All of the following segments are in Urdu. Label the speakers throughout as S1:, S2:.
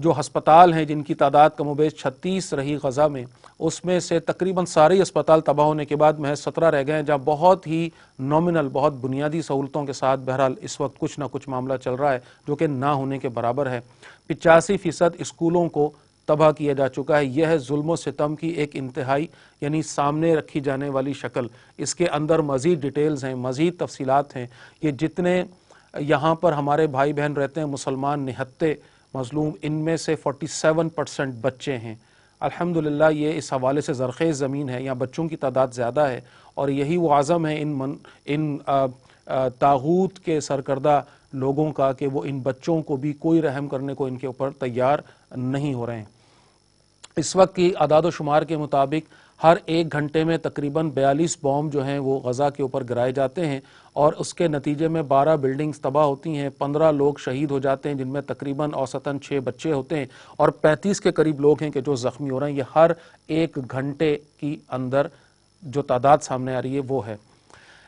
S1: جو ہسپتال ہیں جن کی تعداد کم و بیش 36 رہی غزہ میں، اس میں سے تقریباً سارے ہی اسپتال تباہ ہونے کے بعد محض 17 رہ گئے ہیں، جہاں بہت ہی نومنل، بہت بنیادی سہولتوں کے ساتھ بہرحال اس وقت کچھ نہ کچھ معاملہ چل رہا ہے جو کہ نہ ہونے کے برابر ہے۔ 85% اسکولوں کو تباہ کیا جا چکا ہے۔ یہ ہے ظلم و ستم کی ایک انتہائی یعنی سامنے رکھی جانے والی شکل۔ اس کے اندر مزید ڈیٹیلز ہیں، مزید تفصیلات ہیں۔ یہ جتنے یہاں پر ہمارے بھائی بہن رہتے ہیں مسلمان نہتے مظلوم، ان میں سے 47% بچے ہیں۔ الحمدللہ یہ اس حوالے سے زرخیز زمین ہے، یہاں بچوں کی تعداد زیادہ ہے، اور یہی وہ عزم ہے ان طاغوت کے سرکردہ لوگوں کا کہ وہ ان بچوں کو بھی کوئی رحم کرنے کو ان کے اوپر تیار نہیں ہو رہے ہیں۔ اس وقت کی اعداد و شمار کے مطابق ہر 1 گھنٹے میں تقریباً 42 بوم جو ہیں وہ غزہ کے اوپر گرائے جاتے ہیں، اور اس کے نتیجے میں 12 بلڈنگز تباہ ہوتی ہیں، 15 لوگ شہید ہو جاتے ہیں، جن میں تقریباً اوسطاً 6 بچے ہوتے ہیں، اور 35 کے قریب لوگ ہیں کہ جو زخمی ہو رہے ہیں۔ یہ ہر 1 گھنٹے کی اندر جو تعداد سامنے آ رہی ہے وہ ہے۔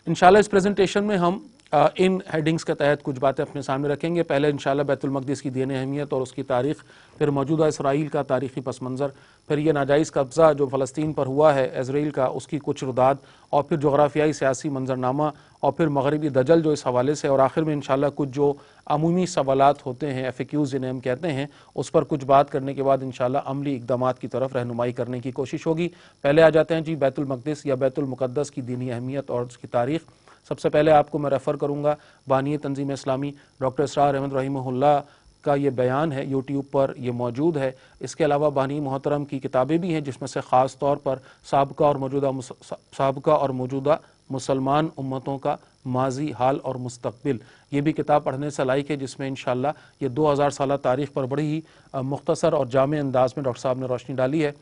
S1: انشاءاللہ اس پریزنٹیشن میں ہم ان ہیڈنگز کے تحت کچھ باتیں اپنے سامنے رکھیں گے۔ پہلے انشاءاللہ بیت المقدس کی دینی اہمیت اور اس کی تاریخ، پھر موجودہ اسرائیل کا تاریخی پس منظر، پھر یہ ناجائز قبضہ جو فلسطین پر ہوا ہے اسرائیل کا، اس کی کچھ رداد، اور پھر جغرافیائی سیاسی منظرنامہ، اور پھر مغربی دجل جو اس حوالے سے، اور آخر میں انشاءاللہ کچھ جو عمومی سوالات ہوتے ہیں FAQs جنہیں ہم کہتے ہیں، اس پر کچھ بات کرنے کے بعد انشاءاللہ عملی اقدامات کی طرف رہنمائی کرنے کی کوشش ہوگی۔ پہلے آ جاتے ہیں جی بیت المقدس یا بیت المقدس کی دینی اہمیت اور اس کی تاریخ۔ سب سے پہلے آپ کو میں ریفر کروں گا بانی تنظیم اسلامی ڈاکٹر اسرار احمد رحمہ اللہ کا یہ بیان ہے، یوٹیوب پر یہ موجود ہے۔ اس کے علاوہ بانی محترم کی کتابیں بھی ہیں، جس میں سے خاص طور پر سابقہ اور موجودہ مسلمان امتوں کا ماضی، حال اور مستقبل، یہ بھی کتاب پڑھنے سے لائق ہے، جس میں انشاءاللہ یہ 2000 سالہ تاریخ پر بڑی ہی مختصر اور جامع انداز میں ڈاکٹر صاحب نے روشنی ڈالی ہے۔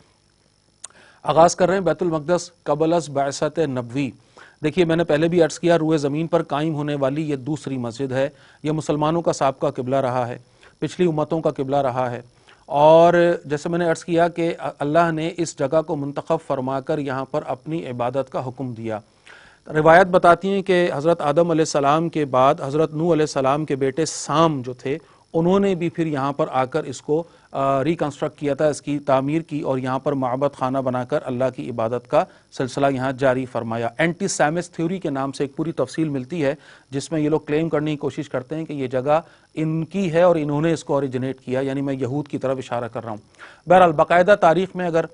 S1: آغاز کر رہے ہیں بیت المقدس قبل از بعثت نبوی۔ دیکھیے میں نے پہلے بھی عرض کیا، روئے زمین پر قائم ہونے والی یہ دوسری مسجد ہے۔ یہ مسلمانوں کا سابقہ قبلہ رہا ہے، پچھلی امتوں کا قبلہ رہا ہے، اور جیسے میں نے عرض کیا کہ اللہ نے اس جگہ کو منتخب فرما کر یہاں پر اپنی عبادت کا حکم دیا۔ روایت بتاتی ہیں کہ حضرت آدم علیہ السلام کے بعد حضرت نوح علیہ السلام کے بیٹے سام جو تھے، انہوں نے بھی پھر یہاں پر آ کر اس کو ریکنسٹرکٹ کیا تھا، اس کی تعمیر کی، اور یہاں پر معبد خانہ بنا کر اللہ کی عبادت کا سلسلہ یہاں جاری فرمایا۔ اینٹی سیمس تھیوری کے نام سے ایک پوری تفصیل ملتی ہے، جس میں یہ لوگ کلیم کرنے کی کوشش کرتے ہیں کہ یہ جگہ ان کی ہے اور انہوں نے اس کو اوریجنیٹ کیا، یعنی میں یہود کی طرف اشارہ کر رہا ہوں۔ بہرحال باقاعدہ تاریخ میں اگر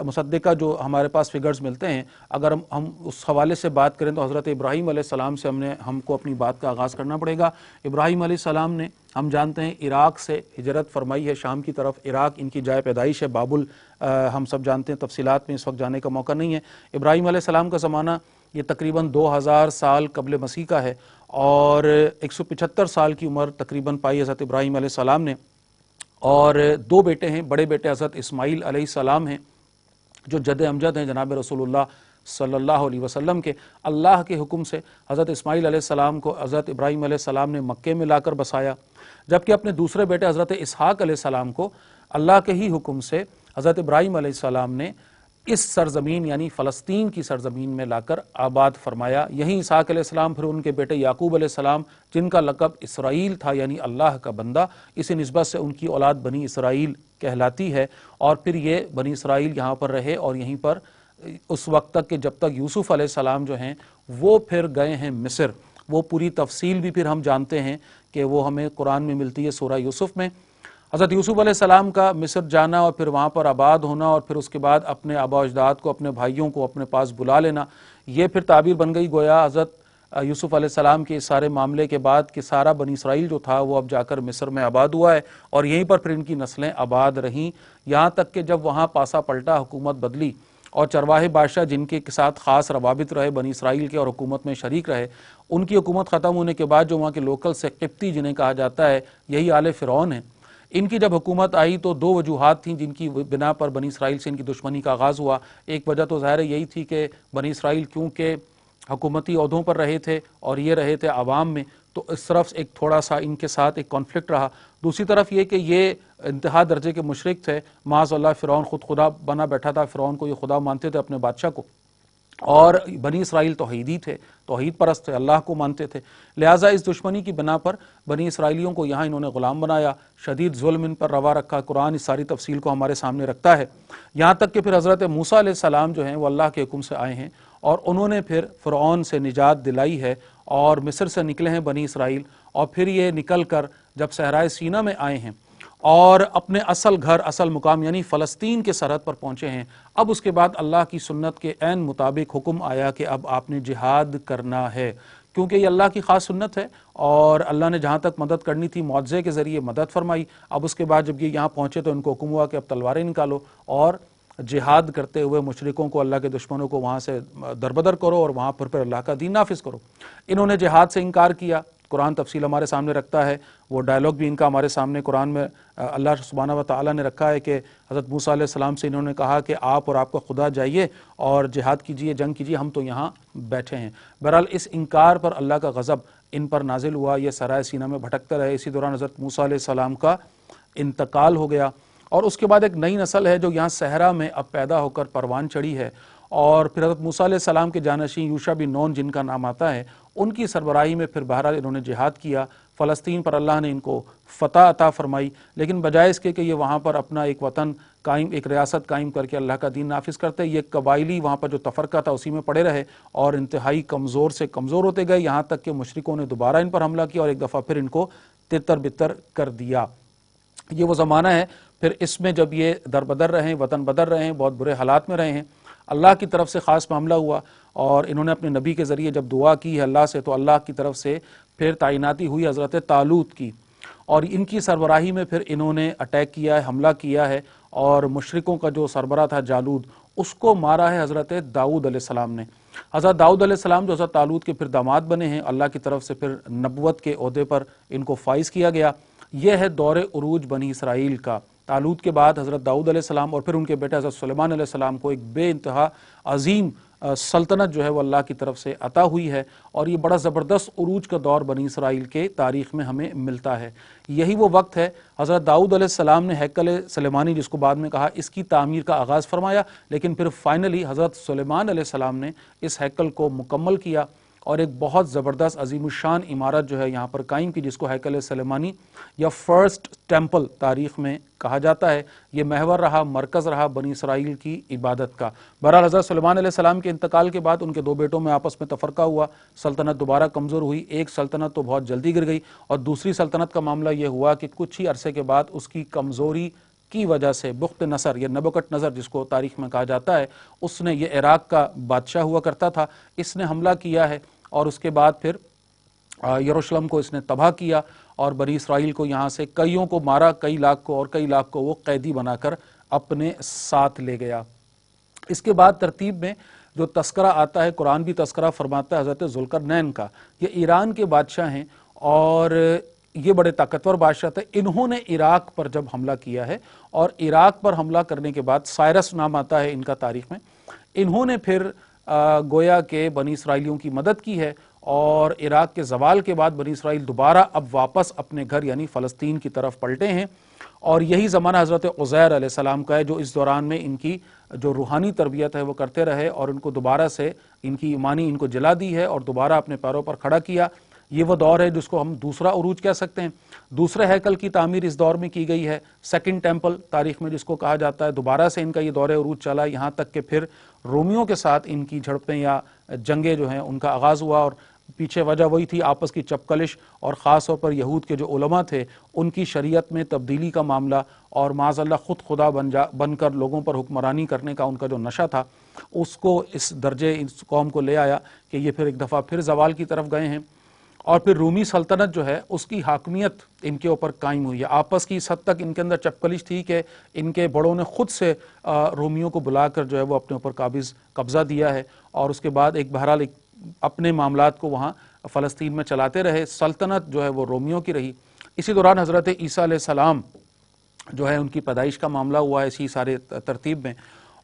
S1: مصدقہ جو ہمارے پاس فگرز ملتے ہیں، اگر ہم اس حوالے سے بات کریں تو حضرت ابراہیم علیہ السلام سے ہم کو اپنی بات کا آغاز کرنا پڑے گا۔ ابراہیم علیہ السلام نے، ہم جانتے ہیں، عراق سے ہجرت فرمائی ہے شام کی طرف۔ عراق ان کی جائے پیدائش ہے، بابل ہم سب جانتے ہیں، تفصیلات میں اس وقت جانے کا موقع نہیں ہے۔ ابراہیم علیہ السلام کا زمانہ یہ تقریباً 2000 سال قبل مسیح کا ہے، اور 175 سال کی عمر تقریباً پائی حضرت ابراہیم علیہ السلام نے، اور 2 بیٹے ہیں۔ بڑے بیٹے حضرت اسماعیل علیہ السلام ہیں، جو جد امجد ہیں جناب رسول اللہ صلی اللہ علیہ وسلم کے۔ اللہ کے حکم سے حضرت اسماعیل علیہ السلام کو حضرت ابراہیم علیہ السلام نے مکے میں لا کر بسایا، جبکہ اپنے دوسرے بیٹے حضرت اسحاق علیہ السلام کو اللہ کے ہی حکم سے حضرت ابراہیم علیہ السلام نے اس سرزمین یعنی فلسطین کی سرزمین میں لا کر آباد فرمایا۔ یہیں اسحاق علیہ السلام پھر ان کے بیٹے یعقوب علیہ السلام، جن کا لقب اسرائیل تھا یعنی اللہ کا بندہ، اسی نسبت سے ان کی اولاد بنی اسرائیل کہلاتی ہے، اور پھر یہ بنی اسرائیل یہاں پر رہے، اور یہیں پر اس وقت تک کہ جب تک یوسف علیہ السلام جو ہیں وہ پھر گئے ہیں مصر۔ وہ پوری تفصیل بھی پھر ہم جانتے ہیں کہ وہ ہمیں قرآن میں ملتی ہے سورہ یوسف میں۔ حضرت یوسف علیہ السلام کا مصر جانا اور پھر وہاں پر آباد ہونا، اور پھر اس کے بعد اپنے آبا و اجداد کو، اپنے بھائیوں کو اپنے پاس بلا لینا، یہ پھر تعبیر بن گئی گویا حضرت یوسف علیہ السلام کے اس سارے معاملے کے بعد کہ سارا بنی اسرائیل جو تھا وہ اب جا کر مصر میں آباد ہوا ہے، اور یہیں پر پھر ان کی نسلیں آباد رہیں، یہاں تک کہ جب وہاں پاسا پلٹا، حکومت بدلی، اور چرواہے بادشاہ جن کے ساتھ خاص روابط رہے بنی اسرائیل کے اور حکومت میں شریک رہے، ان کی حکومت ختم ہونے کے بعد جو وہاں کے لوکل سے قبطی جنہیں کہا جاتا ہے، یہی آل فرعون ہیں، ان کی جب حکومت آئی تو 2 وجوہات تھیں جن کی بنا پر بنی اسرائیل سے ان کی دشمنی کا آغاز ہوا۔ ایک وجہ تو ظاہر یہی تھی کہ بنی اسرائیل کیونکہ حکومتی عہدوں پر رہے تھے اور یہ رہے تھے عوام میں، تو اس طرف ایک تھوڑا سا ان کے ساتھ ایک کانفلکٹ رہا۔ دوسری طرف یہ کہ یہ انتہا درجے کے مشرک تھے، معاذ اللہ فرعون خود خدا بنا بیٹھا تھا، فرعون کو یہ خدا مانتے تھے اپنے بادشاہ کو، اور بنی اسرائیل توحیدی تھے، توحید پرست تھے، اللہ کو مانتے تھے، لہٰذا اس دشمنی کی بنا پر بنی اسرائیلیوں کو یہاں انہوں نے غلام بنایا، شدید ظلم ان پر روا رکھا۔ قرآن اس ساری تفصیل کو ہمارے سامنے رکھتا ہے، یہاں تک کہ پھر حضرت موسیٰ علیہ السلام جو ہیں وہ اللہ کے حکم سے آئے ہیں اور انہوں نے پھر فرعون سے نجات دلائی ہے اور مصر سے نکلے ہیں بنی اسرائیل، اور پھر یہ نکل کر جب صحرائے سینا میں آئے ہیں اور اپنے اصل گھر، اصل مقام یعنی فلسطین کے سرحد پر پہنچے ہیں، اب اس کے بعد اللہ کی سنت کے عین مطابق حکم آیا کہ اب آپ نے جہاد کرنا ہے، کیونکہ یہ اللہ کی خاص سنت ہے اور اللہ نے جہاں تک مدد کرنی تھی معجزے کے ذریعے مدد فرمائی۔ اب اس کے بعد جب یہ یہاں پہنچے تو ان کو حکم ہوا کہ اب تلواریں نکالو اور جہاد کرتے ہوئے مشرکوں کو، اللہ کے دشمنوں کو وہاں سے دربدر کرو اور وہاں پر اللہ کا دین نافذ کرو۔ انہوں نے جہاد سے انکار کیا، قرآن تفصیل ہمارے سامنے رکھتا ہے، وہ ڈائلاگ بھی ان کا ہمارے سامنے قرآن میں اللہ سبحانہ و تعالیٰ نے رکھا ہے کہ حضرت موسیٰ علیہ السلام سے انہوں نے کہا کہ آپ اور آپ کا خدا جائیے اور جہاد کیجیے، جنگ کیجیے، ہم تو یہاں بیٹھے ہیں۔ بہرحال اس انکار پر اللہ کا غضب ان پر نازل ہوا، یہ سرائے سینہ میں بھٹکتے رہے، اسی دوران حضرت موسیٰ علیہ السلام کا انتقال ہو گیا، اور اس کے بعد ایک نئی نسل ہے جو یہاں صحرا میں اب پیدا ہو کر پروان چڑھی ہے، اور پھر حضرت موسیٰ علیہ السلام کے جانشین یوشع بن نون جن کا نام آتا ہے، ان کی سربراہی میں پھر بہرحال انہوں نے جہاد کیا، فلسطین پر اللہ نے ان کو فتح عطا فرمائی، لیکن بجائے اس کے کہ یہ وہاں پر اپنا ایک وطن قائم، ایک ریاست قائم کر کے اللہ کا دین نافذ کرتے، یہ قبائلی وہاں پر جو تفرقہ تھا اسی میں پڑے رہے اور انتہائی کمزور سے کمزور ہوتے گئے، یہاں تک کہ مشرکوں نے دوبارہ ان پر حملہ کیا اور ایک دفعہ پھر ان کو تتر بتر کر دیا۔ یہ وہ زمانہ ہے پھر اس میں جب یہ در بدر رہے ہیں، وطن بدر رہے ہیں، بہت برے حالات میں رہے ہیں، اللہ کی طرف سے خاص معاملہ ہوا اور انہوں نے اپنے نبی کے ذریعے جب دعا کی ہے اللہ سے، تو اللہ کی طرف سے پھر تعیناتی ہوئی حضرت طالوت کی، اور ان کی سربراہی میں پھر انہوں نے اٹیک کیا ہے، حملہ کیا ہے، اور مشرکوں کا جو سربراہ تھا جالود، اس کو مارا ہے حضرت داؤد علیہ السلام نے۔ حضرت داؤد علیہ السلام جو حضرت طالوت کے پھر داماد بنے ہیں، اللہ کی طرف سے پھر نبوت کے عہدے پر ان کو فائز کیا گیا۔ یہ ہے دور عروج بنی اسرائیل کا۔ طالوت کے بعد حضرت داؤد علیہ السلام اور پھر ان کے بیٹے حضرت سلیمان علیہ السلام کو ایک بے انتہا عظیم سلطنت جو ہے وہ اللہ کی طرف سے عطا ہوئی ہے، اور یہ بڑا زبردست عروج کا دور بنی اسرائیل کے تاریخ میں ہمیں ملتا ہے۔ یہی وہ وقت ہے حضرت داؤد علیہ السلام نے ہیکل سلیمانی جس کو بعد میں کہا، اس کی تعمیر کا آغاز فرمایا، لیکن پھر فائنلی حضرت سلیمان علیہ السلام نے اس ہیکل کو مکمل کیا اور ایک بہت زبردست عظیم الشان عمارت جو ہے یہاں پر قائم کی، جس کو ہیکل سلیمانی یا فرسٹ ٹیمپل تاریخ میں کہا جاتا ہے۔ یہ محور رہا، مرکز رہا بنی اسرائیل کی عبادت کا۔ بہرحال حضرت سلیمان علیہ السلام کے انتقال کے بعد ان کے دو بیٹوں میں آپس میں تفرقہ ہوا، سلطنت دوبارہ کمزور ہوئی، ایک سلطنت تو بہت جلدی گر گئی، اور دوسری سلطنت کا معاملہ یہ ہوا کہ کچھ ہی عرصے کے بعد اس کی کمزوری کی وجہ سے بخت نصر یا نبوکت نظر جس کو تاریخ میں کہا جاتا ہے، اس نے، یہ عراق کا بادشاہ ہوا کرتا تھا، اس نے حملہ کیا ہے اور اس کے بعد پھر یروشلم کو اس نے تباہ کیا اور بنی اسرائیل کو یہاں سے کئیوں کو مارا، کئی لاکھ کو، اور کئی لاکھ کو وہ قیدی بنا کر اپنے ساتھ لے گیا۔ اس کے بعد ترتیب میں جو تذکرہ آتا ہے، قرآن بھی تذکرہ فرماتا ہے حضرت ذوالقرنین کا۔ یہ ایران کے بادشاہ ہیں اور یہ بڑے طاقتور بادشاہ تھے۔ انہوں نے عراق پر جب حملہ کیا ہے، اور عراق پر حملہ کرنے کے بعد سائرس نام آتا ہے ان کا تاریخ میں، انہوں نے پھر گویا کہ بنی اسرائیلیوں کی مدد کی ہے، اور عراق کے زوال کے بعد بنی اسرائیل دوبارہ اب واپس اپنے گھر یعنی فلسطین کی طرف پلٹے ہیں، اور یہی زمانہ حضرت عزیر علیہ السلام کا ہے جو اس دوران میں ان کی جو روحانی تربیت ہے وہ کرتے رہے اور ان کو دوبارہ سے ان کی ایمانی ان کو جلا دی ہے اور دوبارہ اپنے پیروں پر کھڑا کیا۔ یہ وہ دور ہے جس کو ہم دوسرا عروج کہہ سکتے ہیں۔ دوسرے ہیکل کی تعمیر اس دور میں کی گئی ہے، سیکنڈ ٹیمپل تاریخ میں جس کو کہا جاتا ہے۔ دوبارہ سے ان کا یہ دور عروج چلا، یہاں تک کہ پھر رومیوں کے ساتھ ان کی جھڑپیں یا جنگیں جو ہیں ان کا آغاز ہوا، اور پیچھے وجہ وہی تھی آپس کی چپکلش، اور خاص طور پر یہود کے جو علماء تھے ان کی شریعت میں تبدیلی کا معاملہ، اور معاذ اللہ خود خدا بن کر لوگوں پر حکمرانی کرنے کا ان کا جو نشہ تھا، اس کو اس درجے اس قوم کو لے آیا کہ یہ پھر ایک دفعہ پھر زوال کی طرف گئے ہیں۔ اور پھر رومی سلطنت جو ہے اس کی حاکمیت ان کے اوپر قائم ہوئی ہے۔ آپس کی اس حد تک ان کے اندر چپکلش تھی کہ ان کے بڑوں نے خود سے رومیوں کو بلا کر جو ہے وہ اپنے اوپر قبضہ دیا ہے، اور اس کے بعد ایک بہرحال اپنے معاملات کو وہاں فلسطین میں چلاتے رہے۔ سلطنت جو ہے وہ رومیوں کی رہی۔ اسی دوران حضرت عیسیٰ علیہ السلام جو ہے ان کی پیدائش کا معاملہ ہوا ہے اسی سارے ترتیب میں،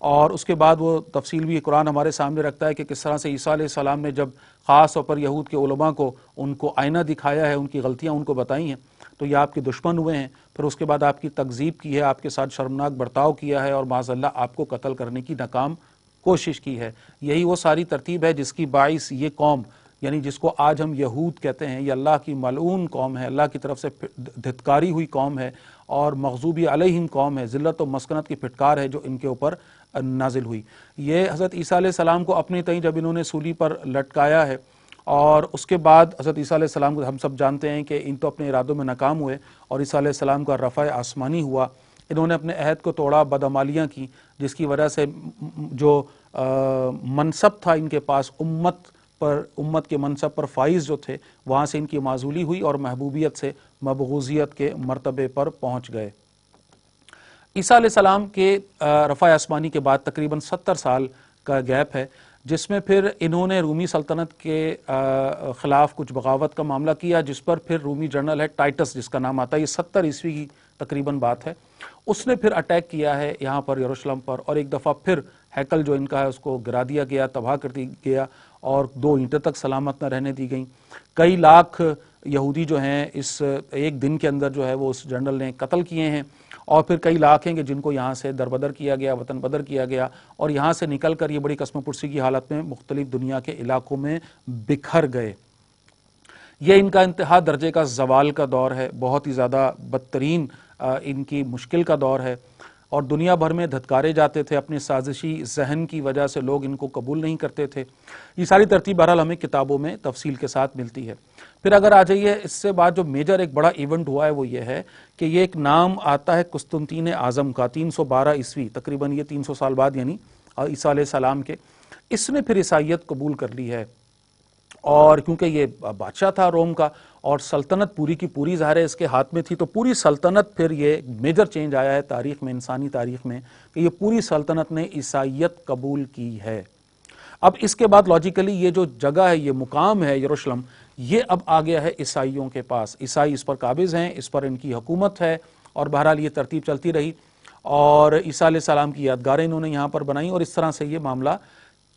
S1: اور اس کے بعد وہ تفصیل بھی قرآن ہمارے سامنے رکھتا ہے کہ کس طرح سے عیسیٰ علیہ السلام نے جب خاص طور پر یہود کے علماء کو ان کو آئینہ دکھایا ہے، ان کی غلطیاں ان کو بتائی ہیں، تو یہ آپ کے دشمن ہوئے ہیں، پھر اس کے بعد آپ کی تکذیب کی ہے، آپ کے ساتھ شرمناک برتاؤ کیا ہے، اور معاذ اللہ آپ کو قتل کرنے کی ناکام کوشش کی ہے۔ یہی وہ ساری ترتیب ہے جس کی باعث یہ قوم، یعنی جس کو آج ہم یہود کہتے ہیں، یہ اللہ کی ملعون قوم ہے، اللہ کی طرف سے دھتکاری ہوئی قوم ہے اور مغضوبی علیہم قوم ہے، ذلت و مسکنت کی پھٹکار ہے جو ان کے اوپر نازل ہوئی۔ یہ حضرت عیسیٰ علیہ السلام کو اپنے تئیں جب انہوں نے سولی پر لٹکایا ہے، اور اس کے بعد حضرت عیسیٰ علیہ السلام کو ہم سب جانتے ہیں کہ ان تو اپنے ارادوں میں ناکام ہوئے اور عیسیٰ علیہ السلام کا رفع آسمانی ہوا، انہوں نے اپنے عہد کو توڑا، بدعمالیاں کی، جس کی وجہ سے جو منصب تھا ان کے پاس، امت کے منصب پر فائز جو تھے، وہاں سے ان کی معزولی ہوئی اور محبوبیت سے مبغوضیت کے مرتبے پر پہنچ گئے۔ عیسیٰ علیہ السلام کے رفع آسمانی کے بعد تقریباً 70 سال کا گیپ ہے، جس میں پھر انہوں نے رومی سلطنت کے خلاف کچھ بغاوت کا معاملہ کیا، جس پر پھر رومی جنرل ہے ٹائٹس جس کا نام آتا ہے، یہ 70 عیسوی کی تقریباً بات ہے، اس نے پھر اٹیک کیا ہے یہاں پر یروشلم پر، اور ایک دفعہ پھر ہیکل جو ان کا ہے اس کو گرا دیا گیا، تباہ کر دیا گیا، اور 2 اینٹیں تک سلامت نہ رہنے دی گئیں۔ کئی لاکھ یہودی جو ہیں اس ایک دن کے اندر جو ہے وہ اس جنرل نے قتل کیے ہیں، اور پھر کئی لاکھ ہیں کہ جن کو یہاں سے دربدر کیا گیا، وطن بدر کیا گیا، اور یہاں سے نکل کر یہ بڑی قسم پرسی کی حالت میں مختلف دنیا کے علاقوں میں بکھر گئے۔ یہ ان کا انتہا درجے کا زوال کا دور ہے، بہت ہی زیادہ بدترین ان کی مشکل کا دور ہے، اور دنیا بھر میں دھتکارے جاتے تھے، اپنے سازشی ذہن کی وجہ سے لوگ ان کو قبول نہیں کرتے تھے۔ یہ ساری ترتیب بہرحال ہمیں کتابوں میں تفصیل کے ساتھ ملتی ہے۔ پھر اگر آ جائیے اس سے بعد جو میجر ایک بڑا ایونٹ ہوا ہے وہ یہ ہے کہ یہ ایک نام آتا ہے قسطنطین اعظم کا، 312 عیسوی، تقریباً یہ 300 سال بعد، یعنی عیسیٰ علیہ السلام کے، اس نے پھر عیسائیت قبول کر لی ہے، اور کیونکہ یہ بادشاہ تھا روم کا اور سلطنت پوری کی پوری ظاہر ہے اس کے ہاتھ میں تھی، تو پوری سلطنت پھر یہ میجر چینج آیا ہے تاریخ میں، انسانی تاریخ میں، کہ یہ پوری سلطنت نے عیسائیت قبول کی ہے۔ اب اس کے بعد لاجیکلی یہ جو جگہ ہے، یہ مقام ہے یروشلم، یہ اب آ گیا ہے عیسائیوں کے پاس، عیسائی اس پر قابض ہیں، اس پر ان کی حکومت ہے، اور بہرحال یہ ترتیب چلتی رہی، اور عیسیٰ علیہ السلام کی یادگاریں انہوں نے یہاں پر بنائیں، اور اس طرح سے یہ معاملہ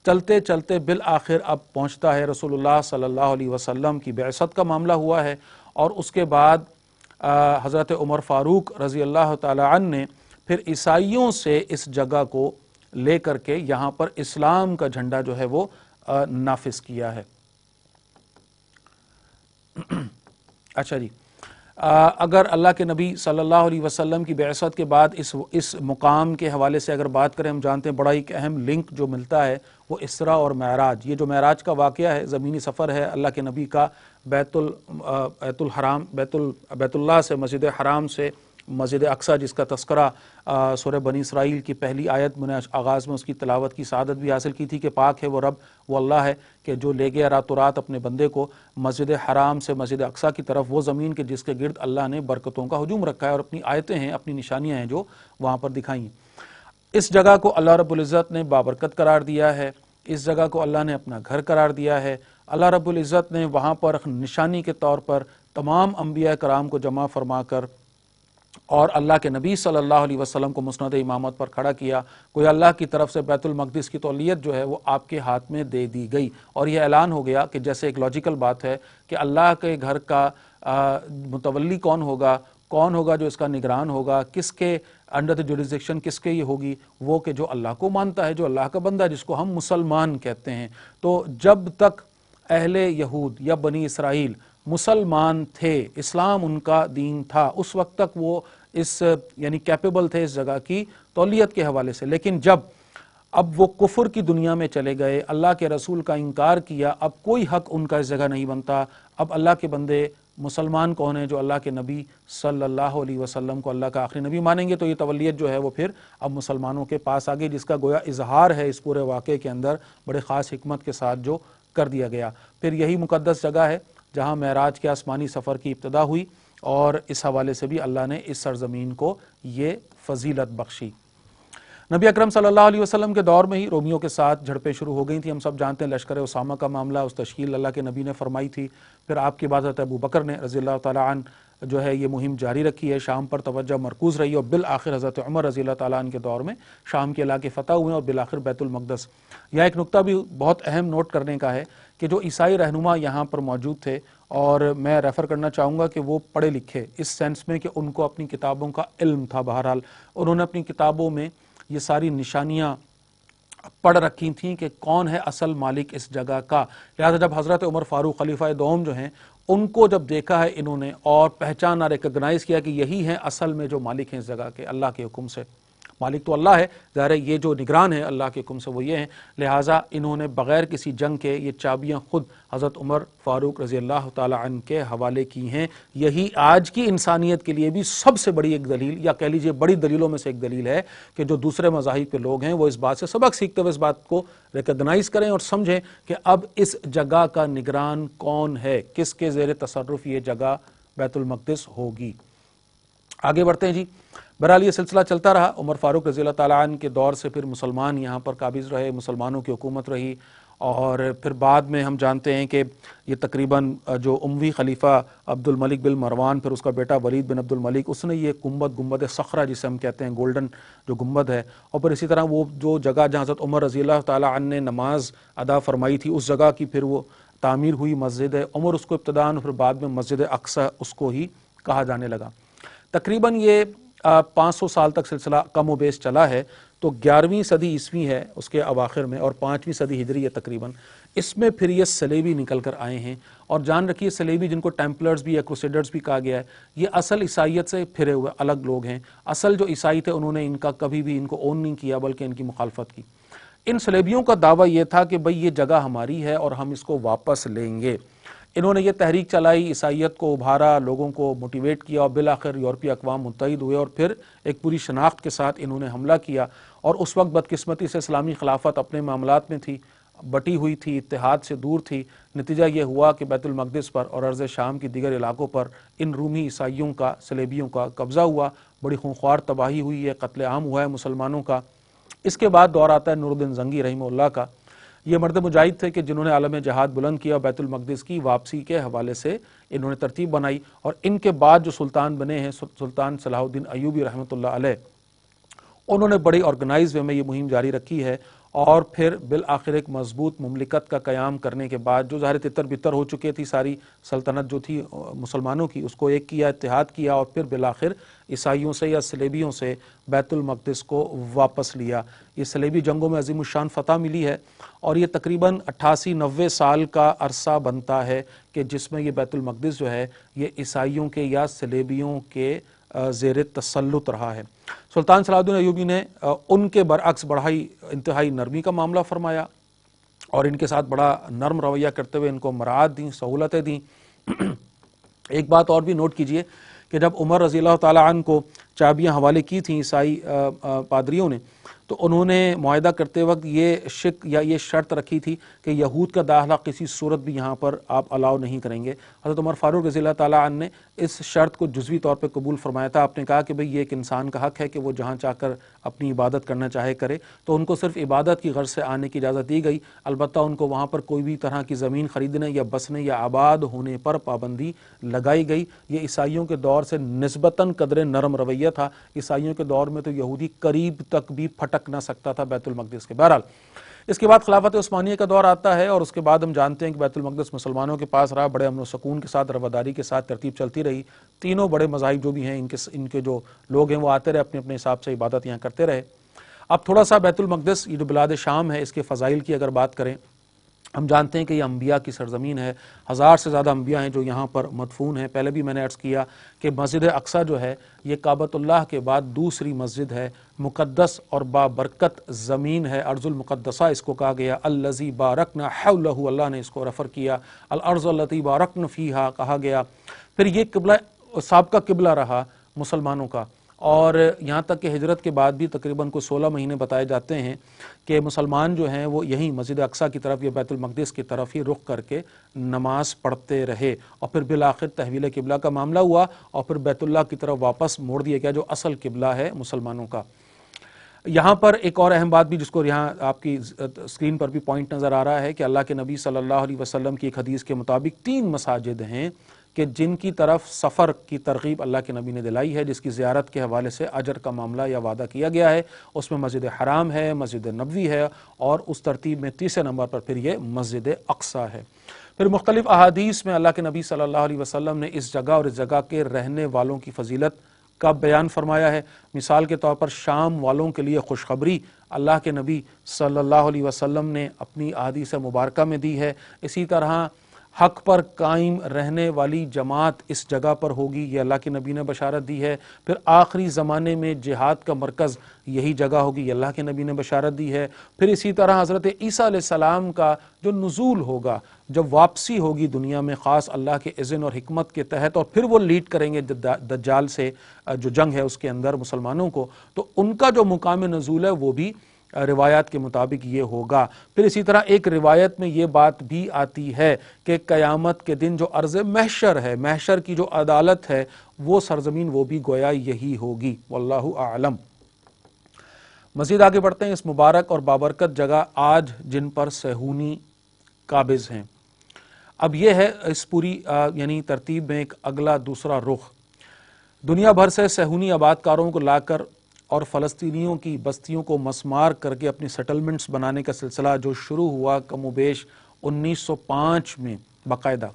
S1: چلتے چلتے بالآخر اب پہنچتا ہے رسول اللہ صلی اللہ علیہ وسلم کی بعثت کا معاملہ ہوا ہے، اور اس کے بعد حضرت عمر فاروق رضی اللہ تعالی عنہ نے پھر عیسائیوں سے اس جگہ کو لے کر کے یہاں پر اسلام کا جھنڈا جو ہے وہ نافذ کیا ہے۔ اچھا جی، اگر اللہ کے نبی صلی اللہ علیہ وسلم کی بعثت کے بعد اس مقام کے حوالے سے اگر بات کریں، ہم جانتے ہیں بڑا ایک اہم لنک جو ملتا ہے وہ اسراء اور معراج۔ یہ جو معراج کا واقعہ ہے، زمینی سفر ہے اللہ کے نبی کا بیت اللہ سے مسجد حرام سے مسجد اقصی، جس کا تذکرہ سورہ بنی اسرائیل کی پہلی آیت میں نے آغاز میں اس کی تلاوت کی سعادت بھی حاصل کی تھی کہ پاک ہے وہ رب، وہ اللہ ہے کہ جو لے گیا رات و رات اپنے بندے کو مسجد حرام سے مسجد اقصی کی طرف، وہ زمین کے جس کے گرد اللہ نے برکتوں کا ہجوم رکھا ہے، اور اپنی آیتیں ہیں، اپنی نشانیاں ہیں جو وہاں پر دکھائی ہیں۔ اس جگہ کو اللہ رب العزت نے بابرکت قرار دیا ہے، اس جگہ کو اللہ نے اپنا گھر قرار دیا ہے۔ اللہ رب العزت نے وہاں پر نشانی کے طور پر تمام انبیاء کرام کو جمع فرما کر اور اللہ کے نبی صلی اللہ علیہ وسلم کو مسند امامت پر کھڑا کیا۔ کوئی اللہ کی طرف سے بیت المقدس کی تولیت جو ہے وہ آپ کے ہاتھ میں دے دی گئی، اور یہ اعلان ہو گیا کہ جیسے ایک لاجیکل بات ہے کہ اللہ کے گھر کا متولی کون ہوگا جو اس کا نگران ہوگا، کس کے انڈر دی جوریسڈکشن کس کے یہ ہوگی، وہ کہ جو اللہ کو مانتا ہے، جو اللہ کا بندہ ہے، جس کو ہم مسلمان کہتے ہیں۔ تو جب تک اہل یہود یا بنی اسرائیل مسلمان تھے، اسلام ان کا دین تھا، اس وقت تک وہ یعنی کیپیبل تھے اس جگہ کی تولیت کے حوالے سے، لیکن جب اب وہ کفر کی دنیا میں چلے گئے، اللہ کے رسول کا انکار کیا، اب کوئی حق ان کا اس جگہ نہیں بنتا۔ اب اللہ کے بندے مسلمان کون ہیں؟ جو اللہ کے نبی صلی اللہ علیہ وسلم کو اللہ کا آخری نبی مانیں گے، تو یہ تولیت جو ہے وہ پھر اب مسلمانوں کے پاس آگئی، جس کا گویا اظہار ہے اس پورے واقعے کے اندر بڑے خاص حکمت کے ساتھ جو کر دیا گیا۔ پھر یہی مقدس جگہ ہے جہاں معراج کے آسمانی سفر کی ابتدا ہوئی، اور اس حوالے سے بھی اللہ نے اس سرزمین کو یہ فضیلت بخشی۔ نبی اکرم صلی اللہ علیہ وسلم کے دور میں ہی رومیوں کے ساتھ جھڑپیں شروع ہو گئی تھیں، ہم سب جانتے ہیں لشکر اسامہ کا معاملہ، اس تشکیل اللہ کے نبی نے فرمائی تھی۔ پھر آپ کی بعد حضرت ابو بکر نے رضی اللہ تعالیٰ عنہ جو ہے یہ مہم جاری رکھی ہے، شام پر توجہ مرکوز رہی، اور بالآخر حضرت عمر رضی اللہ تعالیٰ عنہ کے دور میں شام کے علاقے فتح ہوئے اور بالآخر بیت المقدس۔ یہاں ایک نقطہ بھی بہت اہم نوٹ کرنے کا ہے کہ جو عیسائی رہنما یہاں پر موجود تھے، اور میں ریفر کرنا چاہوں گا کہ وہ پڑھے لکھے اس سینس میں کہ ان کو اپنی کتابوں کا علم تھا، بہرحال انہوں نے اپنی کتابوں میں یہ ساری نشانیاں پڑھ رکھی تھیں کہ کون ہے اصل مالک اس جگہ کا۔ لہذا جب حضرت عمر فاروق خلیفہ دوم جو ہیں ان کو جب دیکھا ہے انہوں نے اور پہچانا، ریکگنائز کیا کہ یہی ہیں اصل میں جو مالک ہیں اس جگہ کے، اللہ کے حکم سے، مالک تو اللہ ہے، ظاہر ہے یہ جو نگران ہے اللہ کے حکم سے وہ یہ ہیں، لہٰذا انہوں نے بغیر کسی جنگ کے یہ چابیاں خود حضرت عمر فاروق رضی اللہ تعالی عنہ کے حوالے کی ہیں۔ یہی آج کی انسانیت کے لیے بھی سب سے بڑی ایک دلیل، یا کہہ لیجیے بڑی دلیلوں میں سے ایک دلیل ہے کہ جو دوسرے مذاہب کے لوگ ہیں وہ اس بات سے سبق سیکھتے ہوئے اس بات کو ریکگنائز کریں اور سمجھیں کہ اب اس جگہ کا نگران کون ہے، کس کے زیر تصرف یہ جگہ بیت المقدس ہوگی۔ آگے بڑھتے ہیں جی۔ بہرحال یہ سلسلہ چلتا رہا، عمر فاروق رضی اللہ تعالیٰ عنہ کے دور سے پھر مسلمان یہاں پر قابض رہے، مسلمانوں کی حکومت رہی، اور پھر بعد میں ہم جانتے ہیں کہ یہ تقریباً جو اموی خلیفہ عبد الملک بن مروان، پھر اس کا بیٹا ولید بن عبد الملک، اس نے یہ گنبد صخرہ جسے ہم کہتے ہیں گولڈن جو گنبد ہے، اور پھر اسی طرح وہ جو جگہ جہاں حضرت عمر رضی اللہ تعالیٰ عنہ نے نماز ادا فرمائی تھی اس جگہ کی پھر وہ تعمیر ہوئی مسجد عمر، اس کو ابتداءً، پھر بعد میں مسجد اقصی اس کو ہی کہا جانے لگا۔ تقریباً یہ 500 سال تک سلسلہ کم و بیش چلا ہے، تو 11ویں صدی عیسوی ہے اس کے اواخر میں، اور 5ویں صدی ہجری ہے تقریباً، اس میں پھر یہ صلیبی نکل کر آئے ہیں۔ اور جان رکھیے صلیبی جن کو ٹیمپلرز بھی یا کروسیڈرز بھی کہا گیا ہے، یہ اصل عیسائیت سے پھرے ہوئے الگ لوگ ہیں۔ اصل جو عیسائی تھے انہوں نے ان کا کبھی بھی ان کو اون نہیں کیا بلکہ ان کی مخالفت کی۔ ان صلیبیوں کا دعویٰ یہ تھا کہ بھئی یہ جگہ ہماری ہے اور ہم اس کو واپس لیں گے۔ انہوں نے یہ تحریک چلائی، عیسائیت کو ابھارا، لوگوں کو موٹیویٹ کیا، اور بالآخر یورپی اقوام متحد ہوئے اور پھر ایک پوری شناخت کے ساتھ انہوں نے حملہ کیا۔ اور اس وقت بدقسمتی سے اسلامی خلافت اپنے معاملات میں تھی، بٹی ہوئی تھی، اتحاد سے دور تھی۔ نتیجہ یہ ہوا کہ بیت المقدس پر اور ارض شام کی دیگر علاقوں پر ان رومی عیسائیوں کا، صلیبیوں کا قبضہ ہوا، بڑی خونخوار تباہی ہوئی ہے، قتل عام ہوا ہے مسلمانوں کا۔ اس کے بعد دور آتا ہے نور الدین زنگی رحمہ اللہ کا۔ یہ مرد مجاہد تھے کہ جنہوں نے عالم جہاد بلند کیا، بیت المقدس کی واپسی کے حوالے سے انہوں نے ترتیب بنائی، اور ان کے بعد جو سلطان بنے ہیں سلطان صلاح الدین ایوبی رحمۃ اللہ علیہ، انہوں نے بڑی آرگنائز وے میں یہ مہم جاری رکھی ہے، اور پھر بالآخر ایک مضبوط مملکت کا قیام کرنے کے بعد جو ظاہر تتر بتر ہو چکی تھی ساری سلطنت جو تھی مسلمانوں کی، اس کو ایک کیا، اتحاد کیا، اور پھر بالآخر عیسائیوں سے یا صلیبیوں سے بیت المقدس کو واپس لیا۔ یہ صلیبی جنگوں میں عظیم الشان فتح ملی ہے، اور یہ تقریباً 88-90 سال کا عرصہ بنتا ہے کہ جس میں یہ بیت المقدس جو ہے یہ عیسائیوں کے یا صلیبیوں کے زیر تسلط رہا ہے۔ سلطان صلاح الدین ایوبی نے ان کے برعکس بڑھائی انتہائی نرمی کا معاملہ فرمایا، اور ان کے ساتھ بڑا نرم رویہ کرتے ہوئے ان کو مراعات دیں، سہولتیں دیں۔ ایک بات اور بھی نوٹ کیجئے کہ جب عمر رضی اللہ تعالیٰ عنہ کو چابیاں حوالے کی تھیں عیسائی پادریوں نے، تو انہوں نے معاہدہ کرتے وقت یہ شک یا یہ شرط رکھی تھی کہ یہود کا داخلہ کسی صورت بھی یہاں پر آپ الاؤ نہیں کریں گے۔ حضرت عمر فاروق رضی اللہ تعالیٰ عنہ نے اس شرط کو جزوی طور پہ قبول فرمایا تھا۔ آپ نے کہا کہ بھئی یہ ایک انسان کا حق ہے کہ وہ جہاں چاہ کر اپنی عبادت کرنا چاہے کرے، تو ان کو صرف عبادت کی غرض سے آنے کی اجازت دی گئی، البتہ ان کو وہاں پر کوئی بھی طرح کی زمین خریدنے یا بسنے یا آباد ہونے پر پابندی لگائی گئی۔ یہ عیسائیوں کے دور سے نسبتاً قدر نرم رویہ تھا۔ عیسائیوں کے دور میں تو یہودی قریب تک بھی پھٹک نہ سکتا تھا بیت المقدس کے۔ بہرحال اس کے بعد خلافت عثمانیہ کا دور آتا ہے، اور اس کے بعد ہم جانتے ہیں کہ بیت المقدس مسلمانوں کے پاس رہا، بڑے امن و سکون کے ساتھ، رواداری کے ساتھ ترتیب چلتی رہی۔ تینوں بڑے مذاہب جو بھی ہیں ان کے جو لوگ ہیں وہ آتے رہے، اپنے اپنے حساب سے عبادت یہاں کرتے رہے۔ اب تھوڑا سا بیت المقدس یہ جو بلاد شام ہے اس کے فضائل کی اگر بات کریں، ہم جانتے ہیں کہ یہ انبیاء کی سرزمین ہے، 1000 سے زیادہ انبیاء ہیں جو یہاں پر مدفون ہیں۔ پہلے بھی میں نے عرض کیا کہ مسجد اقصی جو ہے یہ کعبۃ اللہ کے بعد دوسری مسجد ہے، مقدس اور بابرکت زمین ہے، ارض المقدسہ اس کو کہا گیا، الذی بارکنا حولہ، اللہ نے اس کو ریفر کیا، الارض التی بارکنا فیہا کہا گیا۔ پھر یہ قبلہ سابقہ قبلہ رہا مسلمانوں کا، اور یہاں تک کہ ہجرت کے بعد بھی تقریباً کوئی 16 مہینے بتائے جاتے ہیں کہ مسلمان جو ہیں وہ یہیں مسجد اقصی کی طرف یا بیت المقدس کی طرف ہی رخ کر کے نماز پڑھتے رہے، اور پھر بالآخر تحویل قبلہ کا معاملہ ہوا، اور پھر بیت اللہ کی طرف واپس موڑ دیا گیا جو اصل قبلہ ہے مسلمانوں کا۔ یہاں پر ایک اور اہم بات بھی جس کو یہاں آپ کی اسکرین پر بھی پوائنٹ نظر آ رہا ہے کہ اللہ کے نبی صلی اللہ علیہ وسلم کی ایک حدیث کے مطابق 3 مساجد ہیں کہ جن کی طرف سفر کی ترغیب اللہ کے نبی نے دلائی ہے، جس کی زیارت کے حوالے سے اجر کا معاملہ یا وعدہ کیا گیا ہے۔ اس میں مسجد حرام ہے، مسجد نبوی ہے، اور اس ترتیب میں تیسرے نمبر پر پھر یہ مسجد اقصی ہے۔ پھر مختلف احادیث میں اللہ کے نبی صلی اللہ علیہ وسلم نے اس جگہ اور اس جگہ کے رہنے والوں کی فضیلت کا بیان فرمایا ہے۔ مثال کے طور پر شام والوں کے لیے خوشخبری اللہ کے نبی صلی اللہ علیہ وسلم نے اپنی احادیث مبارکہ میں دی ہے۔ اسی طرح حق پر قائم رہنے والی جماعت اس جگہ پر ہوگی، یہ اللہ کے نبی نے بشارت دی ہے۔ پھر آخری زمانے میں جہاد کا مرکز یہی جگہ ہوگی، یہ اللہ کے نبی نے بشارت دی ہے۔ پھر اسی طرح حضرت عیسیٰ علیہ السلام کا جو نزول ہوگا، جب واپسی ہوگی دنیا میں خاص اللہ کے اذن اور حکمت کے تحت، اور پھر وہ لیڈ کریں گے دجال سے جو جنگ ہے اس کے اندر مسلمانوں کو، تو ان کا جو مقام نزول ہے وہ بھی روایات کے مطابق یہ ہوگا۔ پھر اسی طرح ایک روایت میں یہ بات بھی آتی ہے کہ قیامت کے دن جو ارض محشر ہے، محشر کی جو عدالت ہے، وہ سرزمین وہ بھی گویا یہی ہوگی، واللہ اعلم۔ مزید آگے بڑھتے ہیں۔ اس مبارک اور بابرکت جگہ آج جن پر صہیونی قابض ہیں، اب یہ ہے اس پوری یعنی ترتیب میں ایک اگلا دوسرا رخ۔ دنیا بھر سے صہیونی آباد کاروں کو لا کر اور فلسطینیوں کی بستیوں کو مسمار کر کے اپنی سیٹلمنٹس بنانے کا سلسلہ جو شروع ہوا کم و بیش 1905 میں باقاعدہ،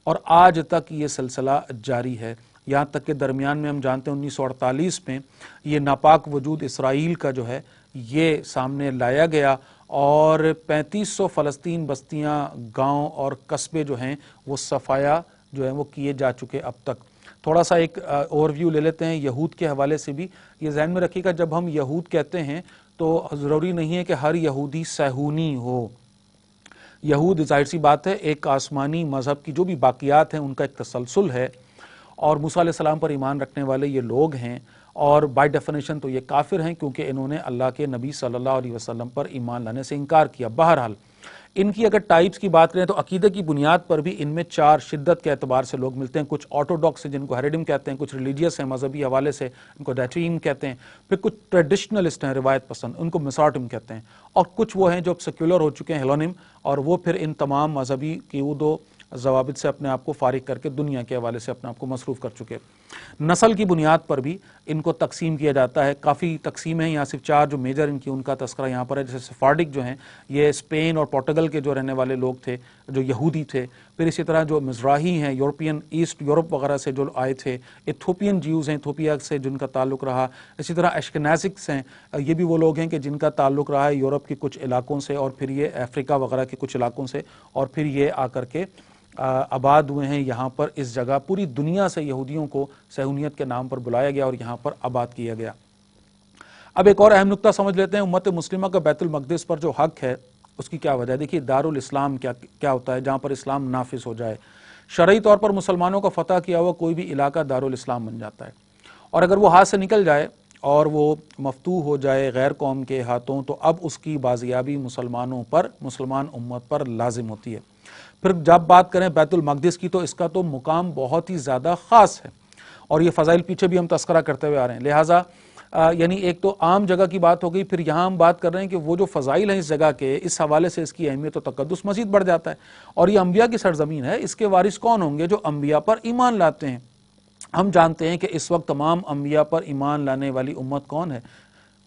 S1: اور آج تک یہ سلسلہ جاری ہے، یہاں تک کہ درمیان میں ہم جانتے ہیں 1948 میں یہ ناپاک وجود اسرائیل کا جو ہے یہ سامنے لایا گیا، اور 3500 فلسطین بستیاں، گاؤں اور قصبے جو ہیں وہ صفایا جو ہیں وہ کیے جا چکے اب تک۔ تھوڑا سا ایک اوور ویو لے لیتے ہیں یہود کے حوالے سے بھی، یہ ذہن میں رکھیے گا جب ہم یہود کہتے ہیں تو ضروری نہیں ہے کہ ہر یہودی صہیونی ہو۔ یہود ظاہر سی بات ہے ایک آسمانی مذہب کی جو بھی باقیات ہیں ان کا ایک تسلسل ہے، اور موسیٰ علیہ السلام پر ایمان رکھنے والے یہ لوگ ہیں، اور بائی ڈیفینیشن تو یہ کافر ہیں کیونکہ انہوں نے اللہ کے نبی صلی اللہ علیہ وسلم پر ایمان لانے سے انکار کیا۔ بہرحال ان کی اگر ٹائپس کی بات کریں تو عقیدے کی بنیاد پر بھی ان میں 4 شدت کے اعتبار سے لوگ ملتے ہیں۔ کچھ آرتھوڈاکس ہیں جن کو ہیریڈم کہتے ہیں، کچھ ریلیجیس ہیں مذہبی حوالے سے ان کو ڈیٹریم کہتے ہیں، پھر کچھ ٹریڈیشنلسٹ ہیں روایت پسند ان کو مسارٹم کہتے ہیں، اور کچھ وہ ہیں جو سیکولر ہو چکے ہیں ہیلونم، اور وہ پھر ان تمام مذہبی قیود و ضوابط سے اپنے آپ کو فارغ کر کے دنیا کے حوالے سے اپنے آپ کو مصروف کر چکے۔ نسل کی بنیاد پر بھی ان کو تقسیم کیا جاتا ہے، کافی تقسیم ہیں، یہاں صرف 4 جو میجر ان کی ان کا تذکرہ یہاں پر ہے، جیسے سفارڈک جو ہیں یہ اسپین اور پورٹگل کے جو رہنے والے لوگ تھے جو یہودی تھے، پھر اسی طرح جو مزراحی ہیں یورپین ایسٹ یورپ وغیرہ سے جو آئے تھے، ایتھوپین جیوز ہیں ایتھوپیا سے جن کا تعلق رہا، اسی طرح اشکنازکس ہیں، یہ بھی وہ لوگ ہیں کہ جن کا تعلق رہا ہے یورپ کے کچھ علاقوں سے، اور پھر یہ افریقہ وغیرہ کے کچھ علاقوں سے، اور پھر یہ آ کر کے آباد ہوئے ہیں یہاں پر اس جگہ۔ پوری دنیا سے یہودیوں کو صہیونیت کے نام پر بلایا گیا اور یہاں پر آباد کیا گیا۔ اب ایک اور اہم نقطہ سمجھ لیتے ہیں، امت مسلمہ کا بیت المقدس پر جو حق ہے اس کی کیا وجہ ہے۔ دیکھیے دارالاسلام کیا ہوتا ہے، جہاں پر اسلام نافذ ہو جائے، شرعی طور پر مسلمانوں کا فتح کیا ہوا کوئی بھی علاقہ دارالاسلام بن جاتا ہے، اور اگر وہ ہاتھ سے نکل جائے اور وہ مفتوح ہو جائے غیر قوم کے ہاتھوں تو اب اس کی بازیابی مسلمانوں پر، مسلمان امت پر لازم ہوتی ہے۔ پھر جب بات کریں بیت المقدس کی تو اس کا تو مقام بہت ہی زیادہ خاص ہے، اور یہ فضائل پیچھے بھی ہم تذکرہ کرتے ہوئے آ رہے ہیں، لہٰذا یعنی ایک تو عام جگہ کی بات ہو گئی، پھر یہاں ہم بات کر رہے ہیں کہ وہ جو فضائل ہیں اس جگہ کے، اس حوالے سے اس کی اہمیت و تقدس مزید بڑھ جاتا ہے، اور یہ انبیاء کی سرزمین ہے، اس کے وارث کون ہوں گے؟ جو انبیاء پر ایمان لاتے ہیں۔ ہم جانتے ہیں کہ اس وقت تمام انبیاء پر ایمان لانے والی امت کون ہے؟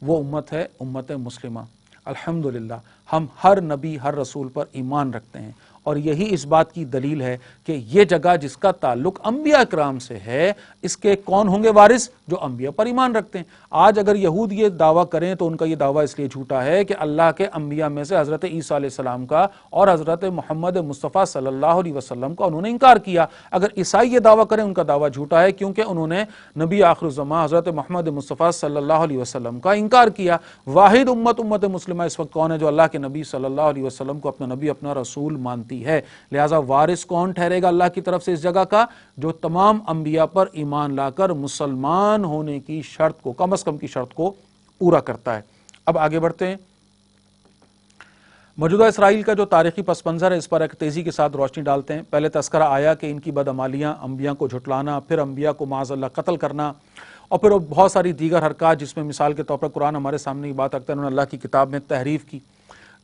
S1: وہ امت ہے امت مسلمہ۔ الحمدللہ ہم ہر نبی ہر رسول پر ایمان رکھتے ہیں، اور یہی اس بات کی دلیل ہے کہ یہ جگہ جس کا تعلق انبیاء اکرام سے ہے، اس کے کون ہوں گے وارث؟ جو انبیاء پر ایمان رکھتے ہیں۔ آج اگر یہود یہ دعویٰ کریں تو ان کا یہ دعویٰ اس لیے جھوٹا ہے کہ اللہ کے انبیاء میں سے حضرت عیسیٰ علیہ السلام کا اور حضرت محمد مصطفیٰ صلی اللہ علیہ وسلم کا انہوں نے انکار کیا۔ اگر عیسائی یہ دعویٰ کریں ان کا دعویٰ جھوٹا ہے، کیونکہ انہوں نے نبی آخر الزماں حضرت محمد مصطفیٰ صلی اللہ علیہ وسلم کا انکار کیا۔ واحد امت مسلمہ اس وقت کون ہے جو اللہ کے نبی صلی اللہ علیہ وسلم کو اپنا نبی اپنا رسول مانتی ہے؟ لہٰذا وارث کون ٹھہرے گا اللہ کی طرف سے اس جگہ کا؟ جو تمام انبیاء پر ایمان لا کر مسلمان ہونے کی شرط کو، کم از کم کی شرط کو پورا کرتا ہے۔ اب آگے بڑھتے ہیں۔ موجودہ اسرائیل کا جو تاریخی پس منظر ہے اس پر ایک تیزی کے ساتھ روشنی ڈالتے ہیں۔ پہلے تذکرہ آیا کہ ان کی بدعمالیاں، انبیاء کو جھٹلانا، پھر انبیاء کو معاذ اللہ قتل کرنا، اور پھر بہت ساری دیگر حرکات جس میں مثال کے طور پر قرآن ہمارے سامنے یہ بات رکھتا ہے، انہوں نے اللہ کی کتاب میں تحریف کی،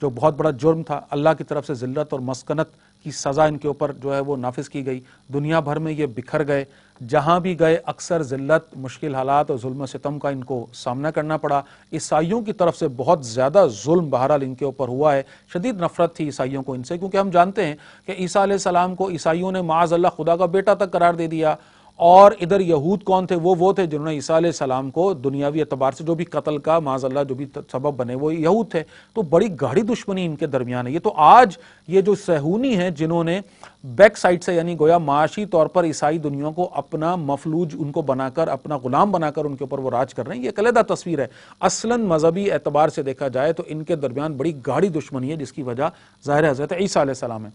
S1: جو بہت بڑا جرم تھا، اللہ کی طرف سے ذلت اور مسکنت کی سزا ان کے اوپر جو ہے وہ نافذ کی گئی۔ دنیا بھر میں یہ بکھر گئے، جہاں بھی گئے اکثر ذلت، مشکل حالات اور ظلم و ستم کا ان کو سامنا کرنا پڑا۔ عیسائیوں کی طرف سے بہت زیادہ ظلم بہرحال ان کے اوپر ہوا ہے، شدید نفرت تھی عیسائیوں کو ان سے، کیونکہ ہم جانتے ہیں کہ عیسیٰ علیہ السلام کو عیسائیوں نے معاذ اللہ خدا کا بیٹا تک قرار دے دیا، اور ادھر یہود کون تھے؟ وہ تھے جنہوں نے عیسیٰ علیہ السلام کو دنیاوی اعتبار سے جو بھی قتل کا معاذ اللہ جو بھی سبب بنے وہ یہود تھے. تو بڑی گاڑی دشمنی ان کے درمیان ہے. یہ تو آج یہ جو صہیونی ہیں جنہوں نے بیک سائڈ سے یعنی گویا معاشی طور پر عیسائی دنیا کو اپنا مفلوج ان کو بنا کر اپنا غلام بنا کر ان کے اوپر وہ راج کر رہے ہیں، یہ ایک علیحدہ تصویر ہے. اصلاً مذہبی اعتبار سے دیکھا جائے تو ان کے درمیان بڑی گاڑی دشمنی ہے جس کی وجہ ظاہر حضرت عیسیٰ علیہ السلام ہے.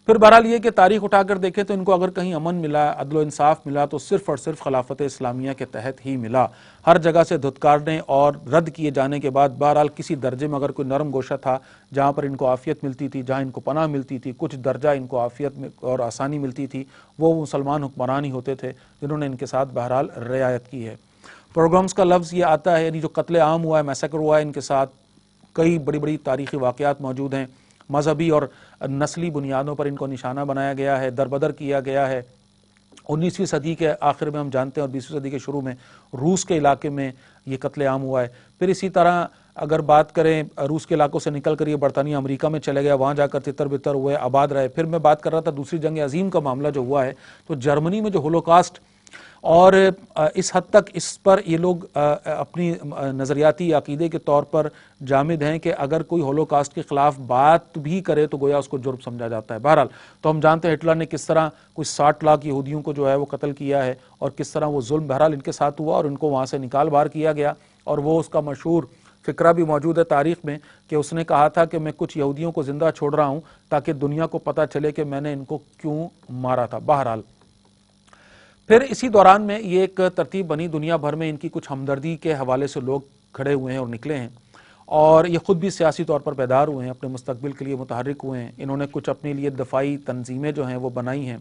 S1: پھر بہرحال یہ کہ تاریخ اٹھا کر دیکھیں تو ان کو اگر کہیں امن ملا، عدل و انصاف ملا تو صرف اور صرف خلافت اسلامیہ کے تحت ہی ملا. ہر جگہ سے دھتکارنے اور رد کیے جانے کے بعد بہرحال کسی درجے میں اگر کوئی نرم گوشہ تھا جہاں پر ان کو عافیت ملتی تھی، جہاں ان کو پناہ ملتی تھی، کچھ درجہ ان کو عافیت میں اور آسانی ملتی تھی، وہ مسلمان حکمران ہی ہوتے تھے جنہوں نے ان کے ساتھ بہرحال رعایت کی ہے. پروگرامز کا لفظ یہ آتا ہے، یعنی جو قتل عام ہوا ہے، میسیکر ہوا ہے، ان کے ساتھ کئی بڑی بڑی تاریخی واقعات موجود ہیں. مذہبی اور نسلی بنیادوں پر ان کو نشانہ بنایا گیا ہے، دربدر کیا گیا ہے. 19ویں صدی کے آخر میں ہم جانتے ہیں اور 20ویں صدی کے شروع میں روس کے علاقے میں یہ قتل عام ہوا ہے. پھر اسی طرح اگر بات کریں روس کے علاقوں سے نکل کر یہ برطانیہ امریکہ میں چلے گیا، وہاں جا کر تتر بتر ہوئے، آباد رہے. پھر میں بات کر رہا تھا دوسری جنگ عظیم کا معاملہ جو ہوا ہے، تو جرمنی میں جو ہولوکاسٹ، اور اس حد تک اس پر یہ لوگ اپنی نظریاتی عقیدے کے طور پر جامد ہیں کہ اگر کوئی ہولوکاسٹ کے خلاف بات بھی کرے تو گویا اس کو جرم سمجھا جاتا ہے. بہرحال تو ہم جانتے ہیں ہٹلر نے کس طرح کوئی 60 لاکھ یہودیوں کو جو ہے وہ قتل کیا ہے اور کس طرح وہ ظلم بہرحال ان کے ساتھ ہوا اور ان کو وہاں سے نکال باہر کیا گیا. اور وہ اس کا مشہور فقرہ بھی موجود ہے تاریخ میں کہ اس نے کہا تھا کہ میں کچھ یہودیوں کو زندہ چھوڑ رہا ہوں تاکہ دنیا کو پتہ چلے کہ میں نے ان کو کیوں مارا تھا. بہرحال پھر اسی دوران میں یہ ایک ترتیب بنی، دنیا بھر میں ان کی کچھ ہمدردی کے حوالے سے لوگ کھڑے ہوئے ہیں اور نکلے ہیں، اور یہ خود بھی سیاسی طور پر بیدار ہوئے ہیں، اپنے مستقبل کے لیے متحرک ہوئے ہیں. انہوں نے کچھ اپنے لیے دفاعی تنظیمیں جو ہیں وہ بنائی ہیں،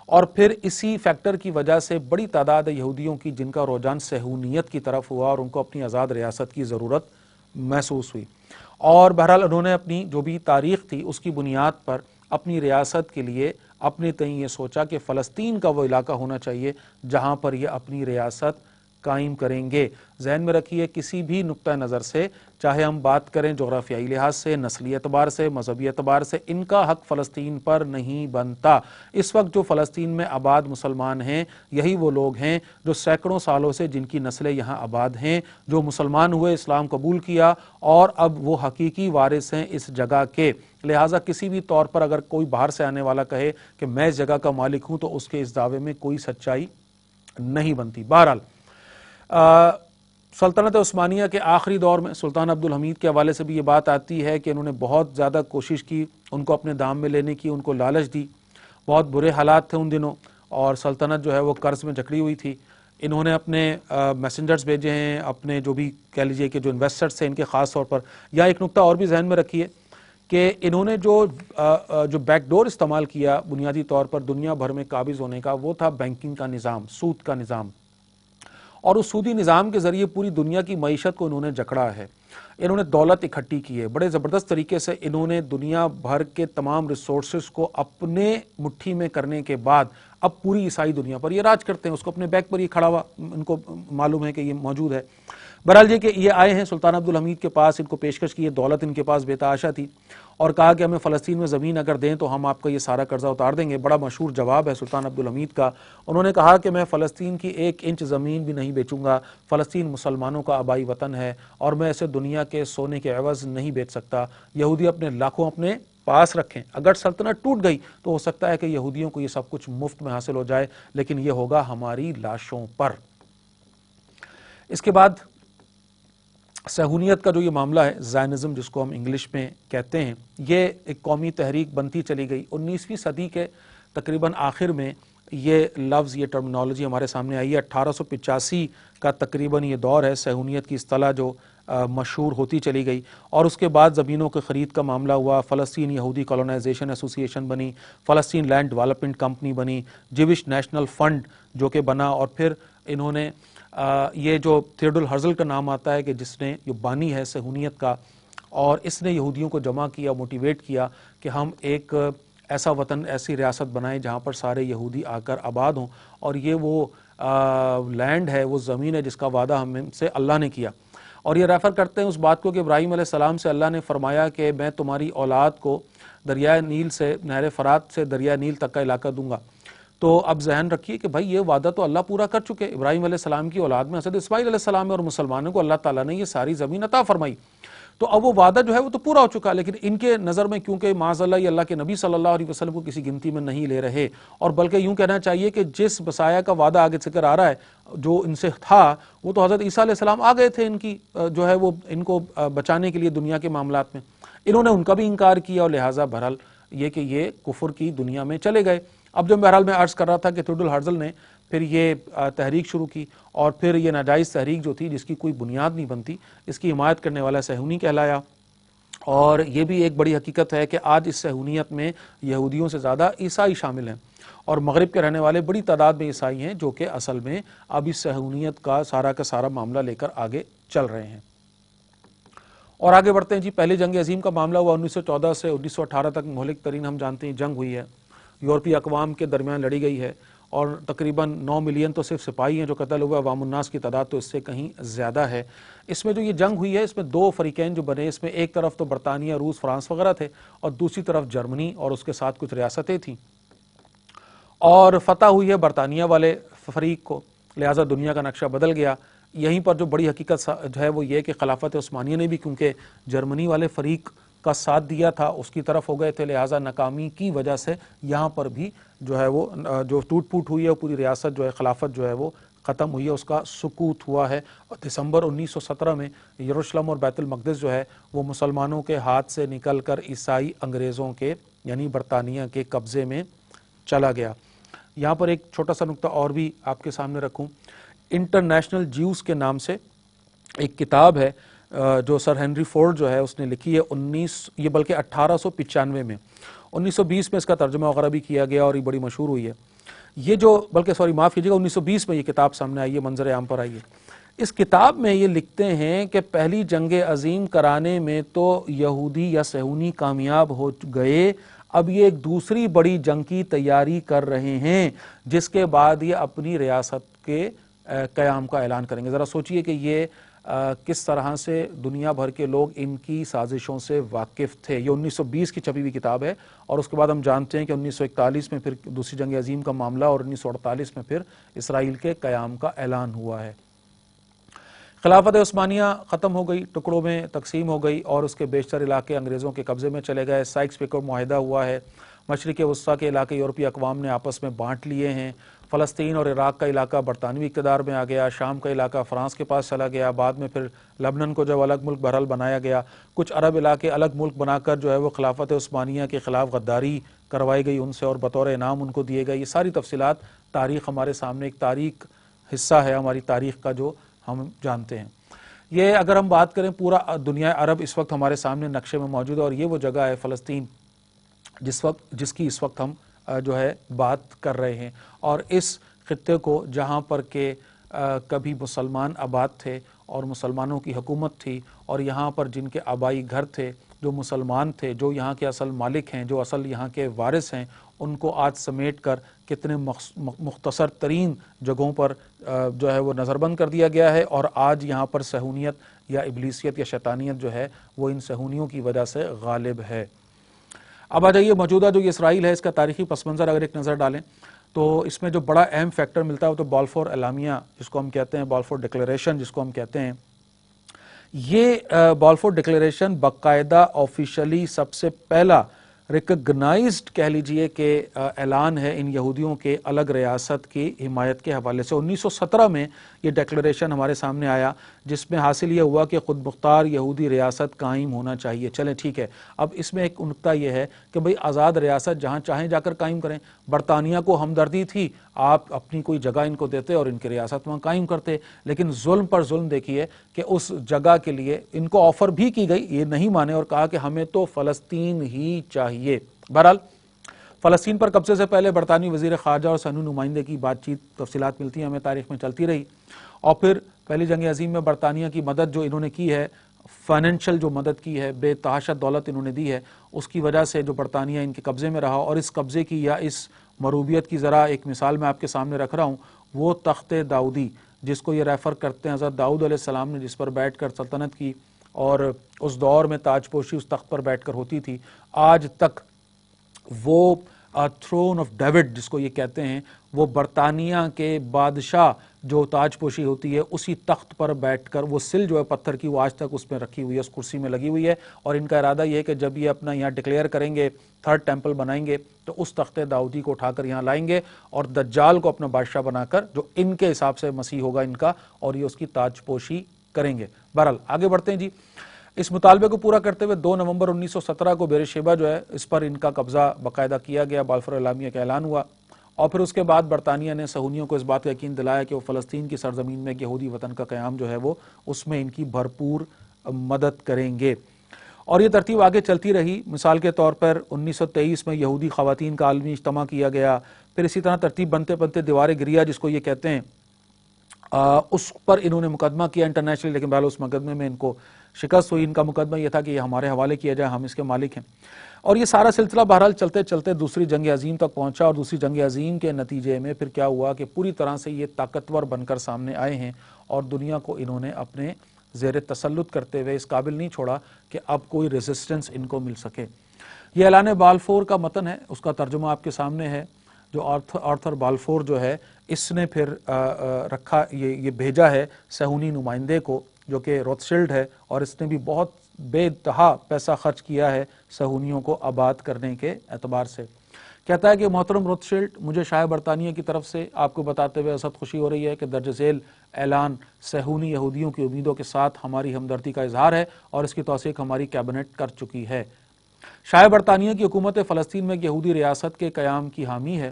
S1: اور پھر اسی فیکٹر کی وجہ سے بڑی تعداد ہے یہودیوں کی جن کا رجحان صہیونیت کی طرف ہوا اور ان کو اپنی آزاد ریاست کی ضرورت محسوس ہوئی. اور بہرحال انہوں نے اپنی جو بھی تاریخ تھی اس کی بنیاد پر اپنی ریاست کے لیے اپنے تئیں یہ سوچا کہ فلسطین کا وہ علاقہ ہونا چاہیے جہاں پر یہ اپنی ریاست قائم کریں گے. ذہن میں رکھیے کسی بھی نقطہ نظر سے، چاہے ہم بات کریں جغرافیائی لحاظ سے، نسلی اعتبار سے، مذہبی اعتبار سے، ان کا حق فلسطین پر نہیں بنتا. اس وقت جو فلسطین میں آباد مسلمان ہیں یہی وہ لوگ ہیں جو سینکڑوں سالوں سے جن کی نسلیں یہاں آباد ہیں، جو مسلمان ہوئے، اسلام قبول کیا اور اب وہ حقیقی وارث ہیں اس جگہ کے. لہٰذا کسی بھی طور پر اگر کوئی باہر سے آنے والا کہے کہ میں اس جگہ کا مالک ہوں تو اس کے اس دعوے میں کوئی سچائی نہیں بنتی. بہرحال سلطنت عثمانیہ کے آخری دور میں سلطان عبدالحمید کے حوالے سے بھی یہ بات آتی ہے کہ انہوں نے بہت زیادہ کوشش کی ان کو اپنے دام میں لینے کی، ان کو لالچ دی. بہت برے حالات تھے ان دنوں اور سلطنت جو ہے وہ قرض میں جکڑی ہوئی تھی. انہوں نے اپنے میسنجرز بھیجے ہیں، اپنے جو بھی کہہ لیجئے کہ جو انویسٹرز تھے ان کے خاص طور پر. یا ایک نقطہ اور بھی ذہن میں رکھیے کہ انہوں نے جو بیک ڈور استعمال کیا بنیادی طور پر دنیا بھر میں قابض ہونے کا، وہ تھا بینکنگ کا نظام، سود کا نظام. اور اس سودی نظام کے ذریعے پوری دنیا کی معیشت کو انہوں نے جکڑا ہے. انہوں نے دولت اکٹھی کی ہے بڑے زبردست طریقے سے. انہوں نے دنیا بھر کے تمام ریسورسز کو اپنے مٹھی میں کرنے کے بعد اب پوری عیسائی دنیا پر یہ راج کرتے ہیں. اس کو اپنے بیک پر یہ کھڑا ہوا ان کو معلوم ہے کہ یہ موجود ہے. بہرحال یہ کہ یہ آئے ہیں سلطان عبدالحمید کے پاس، ان کو پیشکش کی، دولت ان کے پاس بے تحاشا تھی، اور کہا کہ ہمیں فلسطین میں زمین اگر دیں تو ہم آپ کا یہ سارا قرضہ اتار دیں گے. بڑا مشہور جواب ہے سلطان عبدالحمید کا. انہوں نے کہا کہ میں فلسطین کی 1 انچ زمین بھی نہیں بیچوں گا. فلسطین مسلمانوں کا آبائی وطن ہے اور میں اسے دنیا کے سونے کے عوض نہیں بیچ سکتا. یہودی اپنے لاکھوں اپنے پاس رکھیں. اگر سلطنت ٹوٹ گئی تو ہو سکتا ہے کہ یہودیوں کو یہ سب کچھ مفت میں حاصل ہو جائے، لیکن یہ ہوگا ہماری لاشوں پر. اس کے بعد صہیونیت کا جو یہ معاملہ ہے، زائنزم جس کو ہم انگلش میں کہتے ہیں، یہ ایک قومی تحریک بنتی چلی گئی. 19ویں صدی کے تقریباً آخر میں یہ لفظ، یہ ٹرمنالوجی ہمارے سامنے آئی ہے. 1885 کا تقریباً یہ دور ہے صہیونیت کی اصطلاح جو مشہور ہوتی چلی گئی. اور اس کے بعد زمینوں کے خرید کا معاملہ ہوا. فلسطین یہودی کالونائزیشن ایسوسی ایشن بنی، فلسطین لینڈ ڈیولپمنٹ کمپنی بنی، جوش نیشنل فنڈ جو کہ بنا. اور پھر انہوں نے یہ جو تھیوڈر ہرزل کا نام آتا ہے کہ جس نے جو بانی ہے صہیونیت کا، اور اس نے یہودیوں کو جمع کیا، موٹیویٹ کیا کہ ہم ایک ایسا وطن، ایسی ریاست بنائیں جہاں پر سارے یہودی آ کر آباد ہوں. اور یہ وہ لینڈ ہے، وہ زمین ہے جس کا وعدہ ہم سے اللہ نے کیا. اور یہ ریفر کرتے ہیں اس بات کو کہ ابراہیم علیہ السلام سے اللہ نے فرمایا کہ میں تمہاری اولاد کو دریائے نیل سے، نہر فرات سے دریائے نیل تک کا علاقہ دوں گا. تو اب ذہن رکھیے کہ بھائی یہ وعدہ تو اللہ پورا کر چکے، ابراہیم علیہ السلام کی اولاد میں حضرت اسماعیل علیہ السلام اور مسلمانوں کو اللہ تعالیٰ نے یہ ساری زمین عطا فرمائی، تو اب وہ وعدہ جو ہے وہ تو پورا ہو چکا، لیکن ان کے نظر میں کیونکہ معاذ اللہ یہ اللہ کے نبی صلی اللہ علیہ وسلم کو کسی گنتی میں نہیں لے رہے، اور بلکہ یوں کہنا چاہیے کہ جس بسایا کا وعدہ آگے ذکر آ رہا ہے جو ان سے تھا، وہ تو حضرت عیسیٰ علیہ السلام آ گئے تھے ان کی جو ہے وہ ان کو بچانے کے لیے دنیا کے معاملات میں، انہوں نے ان کا بھی انکار کیا، اور لہٰذا بہرحال یہ کہ یہ کفر کی دنیا میں چلے گئے۔ اب جو بہرحال میں عرض کر رہا تھا کہ تھیوڈل ہرزل نے پھر یہ تحریک شروع کی، اور پھر یہ ناجائز تحریک جو تھی جس کی کوئی بنیاد نہیں بنتی، اس کی حمایت کرنے والا صہیونی کہلایا۔ اور یہ بھی ایک بڑی حقیقت ہے کہ آج اس صہیونیت میں یہودیوں سے زیادہ عیسائی شامل ہیں، اور مغرب کے رہنے والے بڑی تعداد میں عیسائی ہیں جو کہ اصل میں اب اس صہیونیت کا سارا معاملہ لے کر آگے چل رہے ہیں۔ اور آگے بڑھتے ہیں جی، پہلی جنگ عظیم کا معاملہ ہوا 1914 سے 1918 تک، مہلک ترین ہم جانتے ہیں جنگ ہوئی ہے، یورپی اقوام کے درمیان لڑی گئی ہے، اور تقریباً 9 ملین تو صرف سپاہی ہیں جو قتل ہوئے، عوام الناس کی تعداد تو اس سے کہیں زیادہ ہے۔ اس میں جو یہ جنگ ہوئی ہے اس میں دو فریقین جو بنے، اس میں ایک طرف تو برطانیہ، روس، فرانس وغیرہ تھے، اور دوسری طرف جرمنی اور اس کے ساتھ کچھ ریاستیں تھیں، اور فتح ہوئی ہے برطانیہ والے فریق کو، لہٰذا دنیا کا نقشہ بدل گیا۔ یہیں پر جو بڑی حقیقت جو ہے وہ یہ کہ خلافت عثمانیہ نے بھی کیونکہ جرمنی والے فریق کا ساتھ دیا تھا، اس کی طرف ہو گئے تھے، لہٰذا ناکامی کی وجہ سے یہاں پر بھی جو ہے وہ جو ٹوٹ پھوٹ ہوئی ہے، پوری ریاست جو ہے، خلافت جو ہے وہ ختم ہوئی ہے، اس کا سقوط ہوا ہے، اور دسمبر 1917 میں یروشلم اور بیت المقدس جو ہے وہ مسلمانوں کے ہاتھ سے نکل کر عیسائی انگریزوں کے یعنی برطانیہ کے قبضے میں چلا گیا۔ یہاں پر ایک چھوٹا سا نقطہ اور بھی آپ کے سامنے رکھوں، انٹرنیشنل جیوز کے نام سے ایک کتاب ہے جو سر ہنری فورڈ جو ہے اس نے لکھی ہے، یہ بلکہ 1895 میں، 1920 میں اس کا ترجمہ وغیرہ بھی کیا گیا اور یہ بڑی مشہور ہوئی ہے۔ یہ جو بلکہ معاف کیجیے گا 1920 میں یہ کتاب سامنے آئی ہے، منظر عام پر آئی ہے۔ اس کتاب میں یہ لکھتے ہیں کہ پہلی جنگ عظیم کرانے میں تو یہودی یا صہیونی کامیاب ہو گئے، اب یہ ایک دوسری بڑی جنگ کی تیاری کر رہے ہیں جس کے بعد یہ اپنی ریاست کے قیام کا اعلان کریں گے۔ ذرا سوچئے کہ یہ کس طرح سے دنیا بھر کے لوگ ان کی سازشوں سے واقف تھے۔ یہ 1920 کی چھپی ہوئی کتاب ہے، اور اس کے بعد ہم جانتے ہیں کہ 1941 میں پھر دوسری جنگ عظیم کا معاملہ، اور 1948 میں پھر اسرائیل کے قیام کا اعلان ہوا ہے۔ خلافت عثمانیہ ختم ہو گئی، ٹکڑوں میں تقسیم ہو گئی، اور اس کے بیشتر علاقے انگریزوں کے قبضے میں چلے گئے۔ سائکس پیکو معاہدہ ہوا ہے، مشرق وسطیٰ کے علاقے یورپی اقوام نے آپس میں بانٹ لیے ہیں، فلسطین اور عراق کا علاقہ برطانوی اقتدار میں آ گیا، شام کا علاقہ فرانس کے پاس چلا گیا، بعد میں پھر لبنان کو جو الگ ملک بہرحال بنایا گیا، کچھ عرب علاقے الگ ملک بنا کر جو ہے وہ خلافت عثمانیہ کے خلاف غداری کروائی گئی ان سے، اور بطور انعام ان کو دیے گئے۔ یہ ساری تفصیلات تاریخ ہمارے سامنے، ایک تاریخ حصہ ہے ہماری تاریخ کا جو ہم جانتے ہیں۔ یہ اگر ہم بات کریں پورا دنیا عرب اس وقت ہمارے سامنے نقشے میں موجود ہے، اور یہ وہ جگہ ہے فلسطین جس کی اس وقت ہم جو ہے بات کر رہے ہیں، اور اس خطے کو جہاں پر کہ کبھی مسلمان آباد تھے اور مسلمانوں کی حکومت تھی، اور یہاں پر جن کے آبائی گھر تھے جو مسلمان تھے، جو یہاں کے اصل مالک ہیں، جو اصل یہاں کے وارث ہیں، ان کو آج سمیٹ کر کتنے مختصر ترین جگہوں پر جو ہے وہ نظر بند کر دیا گیا ہے، اور آج یہاں پر صہیونیت یا ابلیسیت یا شیطانیت جو ہے وہ ان صہیونیوں کی وجہ سے غالب ہے۔ اب آ جائیے موجودہ جو یہ اسرائیل ہے اس کا تاریخی پس منظر اگر ایک نظر ڈالیں تو اس میں جو بڑا اہم فیکٹر ملتا ہے وہ تو بالفور اعلامیہ جس کو ہم کہتے ہیں، بالفور ڈکلیریشن جس کو ہم کہتے ہیں۔ یہ بالفور ڈکلیریشن باقاعدہ آفیشلی سب سے پہلا ریکگنائزڈ کہہ لیجئے کہ اعلان ہے ان یہودیوں کے الگ ریاست کی حمایت کے حوالے سے۔ 1917 میں یہ ڈکلیریشن ہمارے سامنے آیا جس میں حاصل یہ ہوا کہ خود مختار یہودی ریاست قائم ہونا چاہیے۔ چلیں ٹھیک ہے، اب اس میں ایک نکتہ یہ ہے کہ بھئی آزاد ریاست جہاں چاہیں جا کر قائم کریں، برطانیہ کو ہمدردی تھی، آپ اپنی کوئی جگہ ان کو دیتے اور ان کی ریاست وہاں قائم کرتے، لیکن ظلم پر ظلم دیکھیے کہ اس جگہ کے لیے ان کو آفر بھی کی گئی، یہ نہیں مانے اور کہا کہ ہمیں تو فلسطین ہی چاہیے۔ بہرحال فلسطین پر قبضے سے پہلے برطانوی وزیر خارجہ اور سنو نمائندے کی بات چیت تفصیلات ملتی ہیں ہمیں تاریخ میں چلتی رہی، اور پھر پہلی جنگ عظیم میں برطانیہ کی مدد جو انہوں نے کی ہے، فائنینشل جو مدد کی ہے، بے تحاشا دولت انہوں نے دی ہے، اس کی وجہ سے جو برطانیہ ان کے قبضے میں رہا، اور اس قبضے کی یا اس مروبیت کی ذرا ایک مثال میں آپ کے سامنے رکھ رہا ہوں، وہ تخت داؤدی جس کو یہ ریفر کرتے ہیں حضرت داؤد علیہ السلام نے جس پر بیٹھ کر سلطنت کی، اور اس دور میں تاج پوشی اس تخت پر بیٹھ کر ہوتی تھی، آج تک وہ تھرون آف ڈیوڈ جس کو یہ کہتے ہیں، وہ برطانیہ کے بادشاہ جو تاج پوشی ہوتی ہے اسی تخت پر بیٹھ کر، وہ سل جو ہے پتھر کی وہ آج تک اس میں رکھی ہوئی ہے، اس کرسی میں لگی ہوئی ہے، اور ان کا ارادہ یہ ہے کہ جب یہ اپنا یہاں ڈکلیئر کریں گے، تھرڈ ٹیمپل بنائیں گے، تو اس تخت داؤدی کو اٹھا کر یہاں لائیں گے اور دجال کو اپنا بادشاہ بنا کر، جو ان کے حساب سے مسیح ہوگا ان کا، اور یہ اس کی تاج پوشی کریں گے۔ بہرحال آگے بڑھتے ہیں جی۔ اس مطالبے کو پورا کرتے ہوئے 2 نومبر 1917 کو بیر شیبہ جو ہے اس پر ان کا قبضہ باقاعدہ کیا گیا، بلفور اعلامیہ کا اعلان ہوا، اور پھر اس کے بعد برطانیہ نے صہیونیوں کو اس بات کا یقین دلایا کہ وہ فلسطین کی سرزمین میں ایک یہودی وطن کا قیام جو ہے وہ اس میں ان کی بھرپور مدد کریں گے، اور یہ ترتیب آگے چلتی رہی۔ مثال کے طور پر 1923 میں یہودی خواتین کا عالمی اجتماع کیا گیا، پھر اسی طرح ترتیب بنتے بنتے دیوار گریہ جس کو یہ کہتے ہیں اس پر انہوں نے مقدمہ کیا انٹرنیشنل، لیکن بہرحال اس مقدمے میں ان کو شکست ہوئی۔ ان کا مقدمہ یہ تھا کہ یہ ہمارے حوالے کیا جائے، ہم اس کے مالک ہیں، اور یہ سارا سلسلہ بہرحال چلتے چلتے دوسری جنگ عظیم تک پہنچا، اور دوسری جنگ عظیم کے نتیجے میں پھر کیا ہوا کہ پوری طرح سے یہ طاقتور بن کر سامنے آئے ہیں، اور دنیا کو انہوں نے اپنے زیر تسلط کرتے ہوئے اس قابل نہیں چھوڑا کہ اب کوئی ریزسٹنس ان کو مل سکے۔ یہ اعلان بالفور کا متن ہے، اس کا ترجمہ آپ کے سامنے ہے، جو آرتھر بالفور جو ہے اس نے پھر رکھا، یہ بھیجا ہے صہیونی نمائندے کو جو کہ روتشلڈ ہے، اور اس نے بھی بہت بے انتہا پیسہ خرچ کیا ہے صہیونیوں کو آباد کرنے کے اعتبار سے۔ کہتا ہے کہ محترم روتشلڈ، مجھے شاہ برطانیہ کی طرف سے آپ کو بتاتے ہوئے اسد خوشی ہو رہی ہے کہ درج ذیل اعلان صہیونی یہودیوں کی امیدوں کے ساتھ ہماری ہمدردی کا اظہار ہے، اور اس کی توثیق ہماری کیبنٹ کر چکی ہے۔ شاہ برطانیہ کی حکومت فلسطین میں ایک یہودی ریاست کے قیام کی حامی ہے،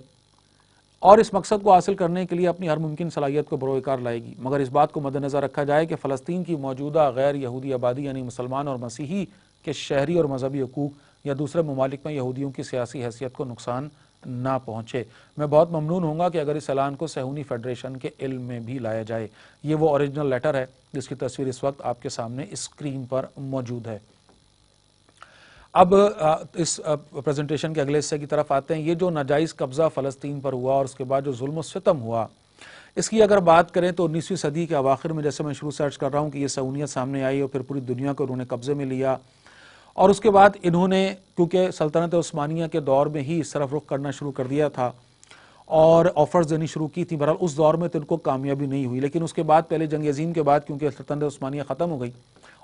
S1: اور اس مقصد کو حاصل کرنے کے لیے اپنی ہر ممکن صلاحیت کو بروئے کار لائے گی، مگر اس بات کو مد نظر رکھا جائے کہ فلسطین کی موجودہ غیر یہودی آبادی یعنی مسلمان اور مسیحی کے شہری اور مذہبی حقوق یا دوسرے ممالک میں یہودیوں کی سیاسی حیثیت کو نقصان نہ پہنچے۔ میں بہت ممنون ہوں گا کہ اگر اس اعلان کو صہیونی فیڈریشن کے علم میں بھی لایا جائے۔ یہ وہ اوریجنل لیٹر ہے جس کی تصویر اس وقت آپ کے سامنے اسکرین پر موجود ہے۔ اب اس پریزنٹیشن کے اگلے حصے کی طرف آتے ہیں۔ یہ جو ناجائز قبضہ فلسطین پر ہوا اور اس کے بعد جو ظلم و ستم ہوا، اس کی اگر بات کریں تو 19ویں صدی کے اواخر میں، جیسے میں شروع سے عرض کر رہا ہوں کہ یہ صہیونیت سامنے آئی اور پھر پوری دنیا کو انہوں نے قبضے میں لیا، اور اس کے بعد انہوں نے کیونکہ سلطنت عثمانیہ کے دور میں ہی اس طرف رخ کرنا شروع کر دیا تھا اور آفرز دینی شروع کی تھی، بہرحال اس دور میں تو ان کو کامیابی نہیں ہوئی، لیکن اس کے بعد پہلے جنگ عظیم کے بعد کیونکہ سلطنت عثمانیہ ختم ہو گئی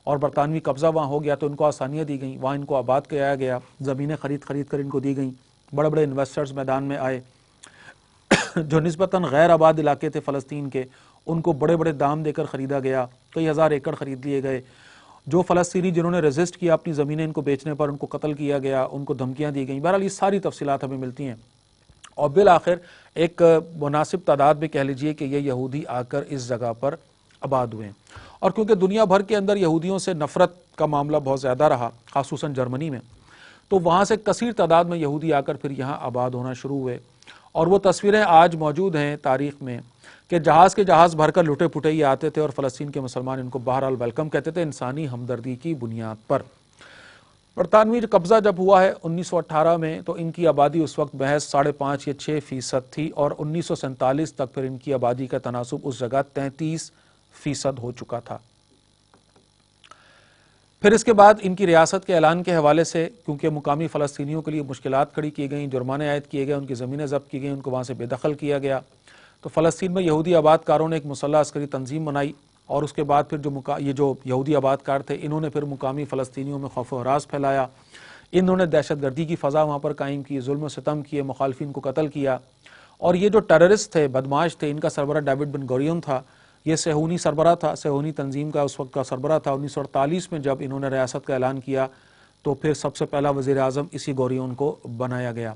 S1: اور برطانوی قبضہ وہاں ہو گیا، تو ان کو آسانیاں دی گئیں، وہاں ان کو آباد کرایا گیا، زمینیں خرید کر ان کو دی گئیں، بڑے بڑے انویسٹرز میدان میں آئے جو نسبتاً غیر آباد علاقے تھے فلسطین کے، ان کو بڑے بڑے دام دے کر خریدا گیا، کئی ہزار ایکڑ خرید لیے گئے۔ جو فلسطینی جنہوں نے ریزسٹ کیا اپنی زمینیں ان کو بیچنے پر، ان کو قتل کیا گیا، ان کو دھمکیاں دی گئیں۔ بہرحال یہ ساری تفصیلات ہمیں ملتی ہیں، اور بالآخر ایک مناسب تعداد میں کہہ لیجئے کہ یہ یہودی آ کر اس جگہ پر آباد ہوئے ہیں، اور کیونکہ دنیا بھر کے اندر یہودیوں سے نفرت کا معاملہ بہت زیادہ رہا، خصوصاً جرمنی میں، تو وہاں سے کثیر تعداد میں یہودی آ کر پھر یہاں آباد ہونا شروع ہوئے، اور وہ تصویریں آج موجود ہیں تاریخ میں کہ جہاز کے جہاز بھر کر لٹے پٹے ہی آتے تھے، اور فلسطین کے مسلمان ان کو بہرحال ویلکم کہتے تھے، انسانی ہمدردی کی بنیاد پر۔ برطانوی قبضہ جب ہوا ہے 1918 میں، تو ان کی آبادی اس وقت محض 5.5 یا 6% تھی، اور 1947 تک پھر ان کی آبادی کا تناسب اس جگہ 33% ہو چکا تھا۔ پھر اس کے بعد ان کی ریاست کے اعلان کے حوالے سے کیونکہ مقامی فلسطینیوں کے لیے مشکلات کھڑی کی گئیں، جرمانے عائد کیے گئے، ان کی زمینیں ضبط کی گئیں، ان کو وہاں سے بے دخل کیا گیا، تو فلسطین میں یہودی آباد کاروں نے ایک مسلح عسکری تنظیم بنائی، اور اس کے بعد پھر یہ جو یہودی آباد کار تھے انہوں نے پھر مقامی فلسطینیوں میں خوف و ہراس پھیلایا، انہوں نے دہشت گردی کی فضا وہاں پر قائم کی، ظلم و ستم کیے، مخالفین کو قتل کیا، اور یہ جو ٹیررسٹ تھے، بدماش تھے، ان کا سربراہ ڈیوڈ بن گوریون تھا، یہ صہیونی سربراہ تھا، صہیونی تنظیم کا اس وقت کا سربراہ تھا۔ 1948 میں جب انہوں نے ریاست کا اعلان کیا تو پھر سب سے پہلا وزیر اعظم اسی گوریون کو بنایا گیا۔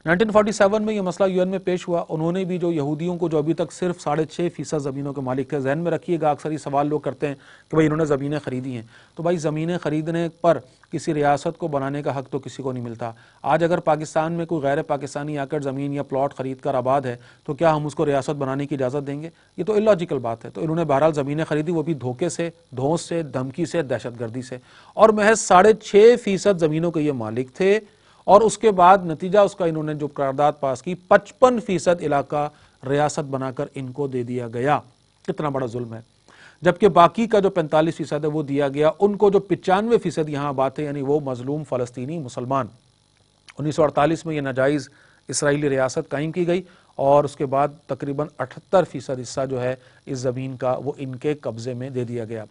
S1: 1947 میں یہ مسئلہ UN میں پیش ہوا، انہوں نے بھی جو یہودیوں کو جو ابھی تک صرف 6.5% زمینوں کے مالک تھے، ذہن میں رکھیے گا اکثر یہ سوال لوگ کرتے ہیں کہ بھائی انہوں نے زمینیں خریدی ہیں، تو بھائی زمینیں خریدنے پر کسی ریاست کو بنانے کا حق تو کسی کو نہیں ملتا۔ آج اگر پاکستان میں کوئی غیر پاکستانی آ کر زمین یا پلاٹ خرید کر آباد ہے تو کیا ہم اس کو ریاست بنانے کی اجازت دیں گے؟ یہ تو اللاجیکل بات ہے۔ تو انہوں نے بہرحال زمینیں خریدی، وہ بھی دھوکے سے، دھونس سے، دھمکی سے، دہشت گردی سے، اور محض 6.5% زمینوں کے یہ مالک تھے، اور اس کے بعد نتیجہ اس کا انہوں نے جو قرارداد پاس کی 55% علاقہ ریاست بنا کر ان کو دے دیا گیا۔ کتنا بڑا ظلم ہے، جبکہ باقی کا جو 45% ہے وہ دیا گیا ان کو جو 95% یہاں آباد تھے، یعنی وہ مظلوم فلسطینی مسلمان۔ 1948 میں یہ ناجائز اسرائیلی ریاست قائم کی گئی اور اس کے بعد تقریباً 78% حصہ جو ہے اس زمین کا وہ ان کے قبضے میں دے دیا گیا۔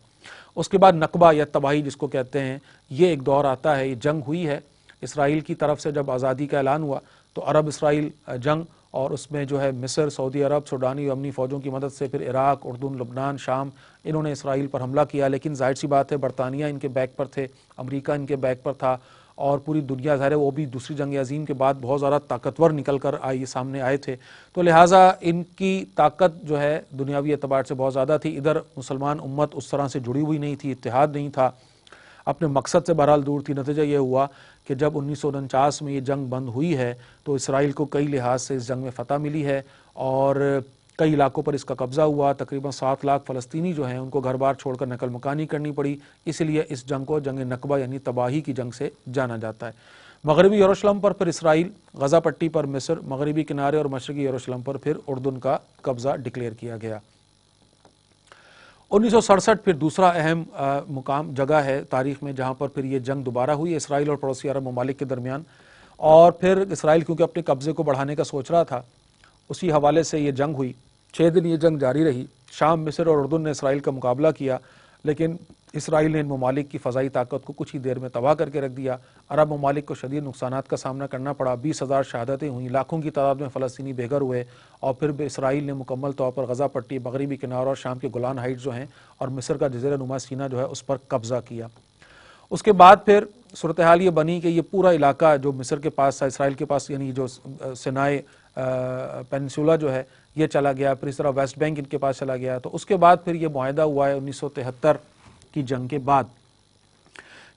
S1: اس کے بعد نقبہ یا تباہی جس کو کہتے ہیں، یہ ایک دور آتا ہے، یہ جنگ ہوئی ہے اسرائیل کی طرف سے۔ جب آزادی کا اعلان ہوا تو عرب اسرائیل جنگ، اور اس میں جو ہے مصر، سعودی عرب، سوڈانی امنی فوجوں کی مدد سے پھر عراق، اردن، لبنان، شام، انہوں نے اسرائیل پر حملہ کیا، لیکن ظاہر سی بات ہے برطانیہ ان کے بیک پر تھے، امریکہ ان کے بیک پر تھا، اور پوری دنیا ظاہر ہے وہ بھی دوسری جنگ عظیم کے بعد بہت زیادہ طاقتور نکل کر سامنے آئے تھے، تو لہٰذا ان کی طاقت جو ہے دنیاوی اعتبار سے بہت زیادہ تھی۔ ادھر مسلمان امت اس طرح سے جڑی ہوئی نہیں تھی، اتحاد نہیں تھا، اپنے مقصد سے بہرحال دور تھی۔ نتیجہ یہ ہوا کہ جب 1949 میں یہ جنگ بند ہوئی ہے تو اسرائیل کو کئی لحاظ سے اس جنگ میں فتح ملی ہے اور کئی علاقوں پر اس کا قبضہ ہوا۔ تقریباً 7 لاکھ فلسطینی جو ہیں ان کو گھر بار چھوڑ کر نقل مکانی کرنی پڑی، اس لیے اس جنگ کو جنگ نقبہ یعنی تباہی کی جنگ سے جانا جاتا ہے۔ مغربی یروشلم پر پھر اسرائیل، غزہ پٹی پر مصر، مغربی کنارے اور مشرقی یروشلم پر پھر اردن کا قبضہ ڈکلیئر کیا گیا۔ 1967 پھر دوسرا اہم مقام جگہ ہے تاریخ میں جہاں پر پھر یہ جنگ دوبارہ ہوئی اسرائیل اور پڑوسی عرب ممالک کے درمیان، اور پھر اسرائیل کیونکہ اپنے قبضے کو بڑھانے کا سوچ رہا تھا، اسی حوالے سے یہ جنگ ہوئی۔ 6 دن یہ جنگ جاری رہی۔ شام، مصر اور اردن نے اسرائیل کا مقابلہ کیا، لیکن اسرائیل نے ان ممالک کی فضائی طاقت کو کچھ ہی دیر میں تباہ کر کے رکھ دیا۔ عرب ممالک کو شدید نقصانات کا سامنا کرنا پڑا، 20,000 شہادتیں ہوئیں، لاکھوں کی تعداد میں فلسطینی بے گھر ہوئے، اور پھر اسرائیل نے مکمل طور پر غزہ پٹی، مغربی کنارہ اور شام کے گولان ہائٹس جو ہیں اور مصر کا جزیرہ نما سینہ جو ہے اس پر قبضہ کیا۔ اس کے بعد پھر صورتحال یہ بنی کہ یہ پورا علاقہ جو مصر کے پاس تھا، اسرائیل کے پاس، یعنی جو سینائی پینسولا جو ہے یہ چلا گیا، پھر اس طرح ویسٹ بینک ان کے پاس چلا گیا۔ تو اس کے بعد پھر یہ معاہدہ ہوا ہے 1973 کی جنگ کے بعد۔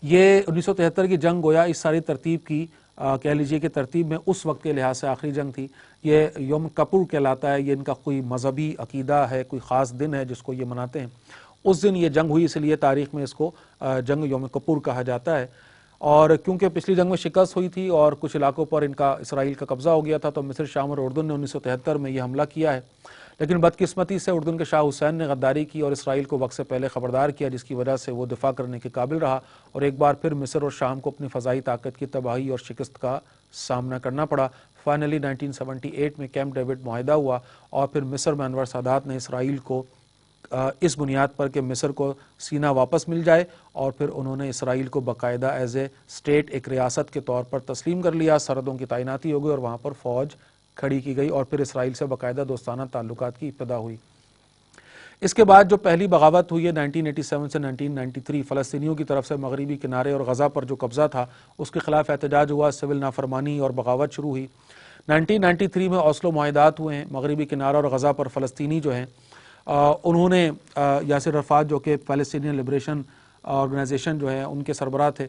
S1: یہ 1973 کی جنگ گویا اس ساری ترتیب کی کہہ لیجئے کہ ترتیب میں اس وقت کے لحاظ سے آخری جنگ تھی۔ یہ یوم کپور کہلاتا ہے، یہ ان کا کوئی مذہبی عقیدہ ہے، کوئی خاص دن ہے جس کو یہ مناتے ہیں۔ اس دن یہ جنگ ہوئی، اس لیے تاریخ میں اس کو جنگ یوم کپور کہا جاتا ہے۔ اور کیونکہ پچھلی جنگ میں شکست ہوئی تھی اور کچھ علاقوں پر ان کا اسرائیل کا قبضہ ہو گیا تھا، تو مصر، شام اور اردن نے 1973 میں یہ حملہ کیا ہے، لیکن بدقسمتی سے اردن کے شاہ حسین نے غداری کی اور اسرائیل کو وقت سے پہلے خبردار کیا، جس کی وجہ سے وہ دفاع کرنے کے قابل رہا، اور ایک بار پھر مصر اور شام کو اپنی فضائی طاقت کی تباہی اور شکست کا سامنا کرنا پڑا۔ فائنلی 1978 میں کیمپ ڈیوڈ معاہدہ ہوا، اور پھر مصر میں انور سادات نے اسرائیل کو اس بنیاد پر کہ مصر کو سینہ واپس مل جائے، اور پھر انہوں نے اسرائیل کو باقاعدہ ایز اے اسٹیٹ، ایک ریاست کے طور پر تسلیم کر لیا، سرحدوں کی تعیناتی ہو گئی اور وہاں پر فوج کھڑی کی گئی، اور پھر اسرائیل سے باقاعدہ دوستانہ تعلقات کی ابتدا ہوئی۔ اس کے بعد جو پہلی بغاوت ہوئی ہے 1987 سے 1993 فلسطینیوں کی طرف سے مغربی کنارے اور غزہ پر جو قبضہ تھا اس کے خلاف احتجاج ہوا، سول نافرمانی اور بغاوت شروع ہوئی۔ 1993 میں اوسلو معاہدات ہوئے ہیں، مغربی کنارہ اور غزہ پر فلسطینی جو ہیں انہوں نے یاسر عرفات جو کہ فلسطینین لبریشن آرگنائزیشن جو ہے ان کے سربراہ تھے،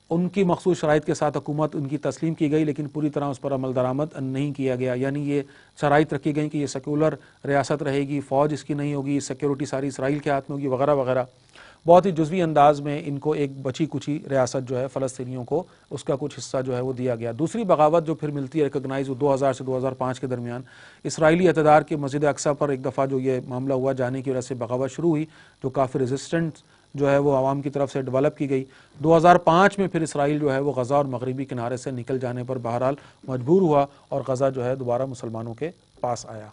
S1: ان کی مخصوص شرائط کے ساتھ حکومت ان کی تسلیم کی گئی، لیکن پوری طرح اس پر عمل درآمد نہیں کیا گیا۔ یعنی یہ شرائط رکھی گئی کہ یہ سیکولر ریاست رہے گی، فوج اس کی نہیں ہوگی، سیکیورٹی ساری اسرائیل کے ہاتھ میں ہوگی، وغیرہ وغیرہ۔ بہت ہی جزوی انداز میں ان کو ایک بچی کچی ریاست جو ہے فلسطینیوں کو اس کا کچھ حصہ جو ہے وہ دیا گیا۔ دوسری بغاوت جو پھر ملتی ہے ریکگنائز 2000 سے 2005 کے درمیان اسرائیلی اقتدار کے مسجد اقصیٰ پر ایک دفعہ جو یہ معاملہ ہوا جانے کی وجہ سے بغاوت شروع ہوئی، جو کافی ریزسٹنٹ جو ہے وہ عوام کی طرف سے ڈیولپ کی گئی۔ 2005 میں پھر اسرائیل جو ہے وہ غزہ اور مغربی کنارے سے نکل جانے پر بہرحال مجبور ہوا اور غزہ جو ہے دوبارہ مسلمانوں کے پاس آیا۔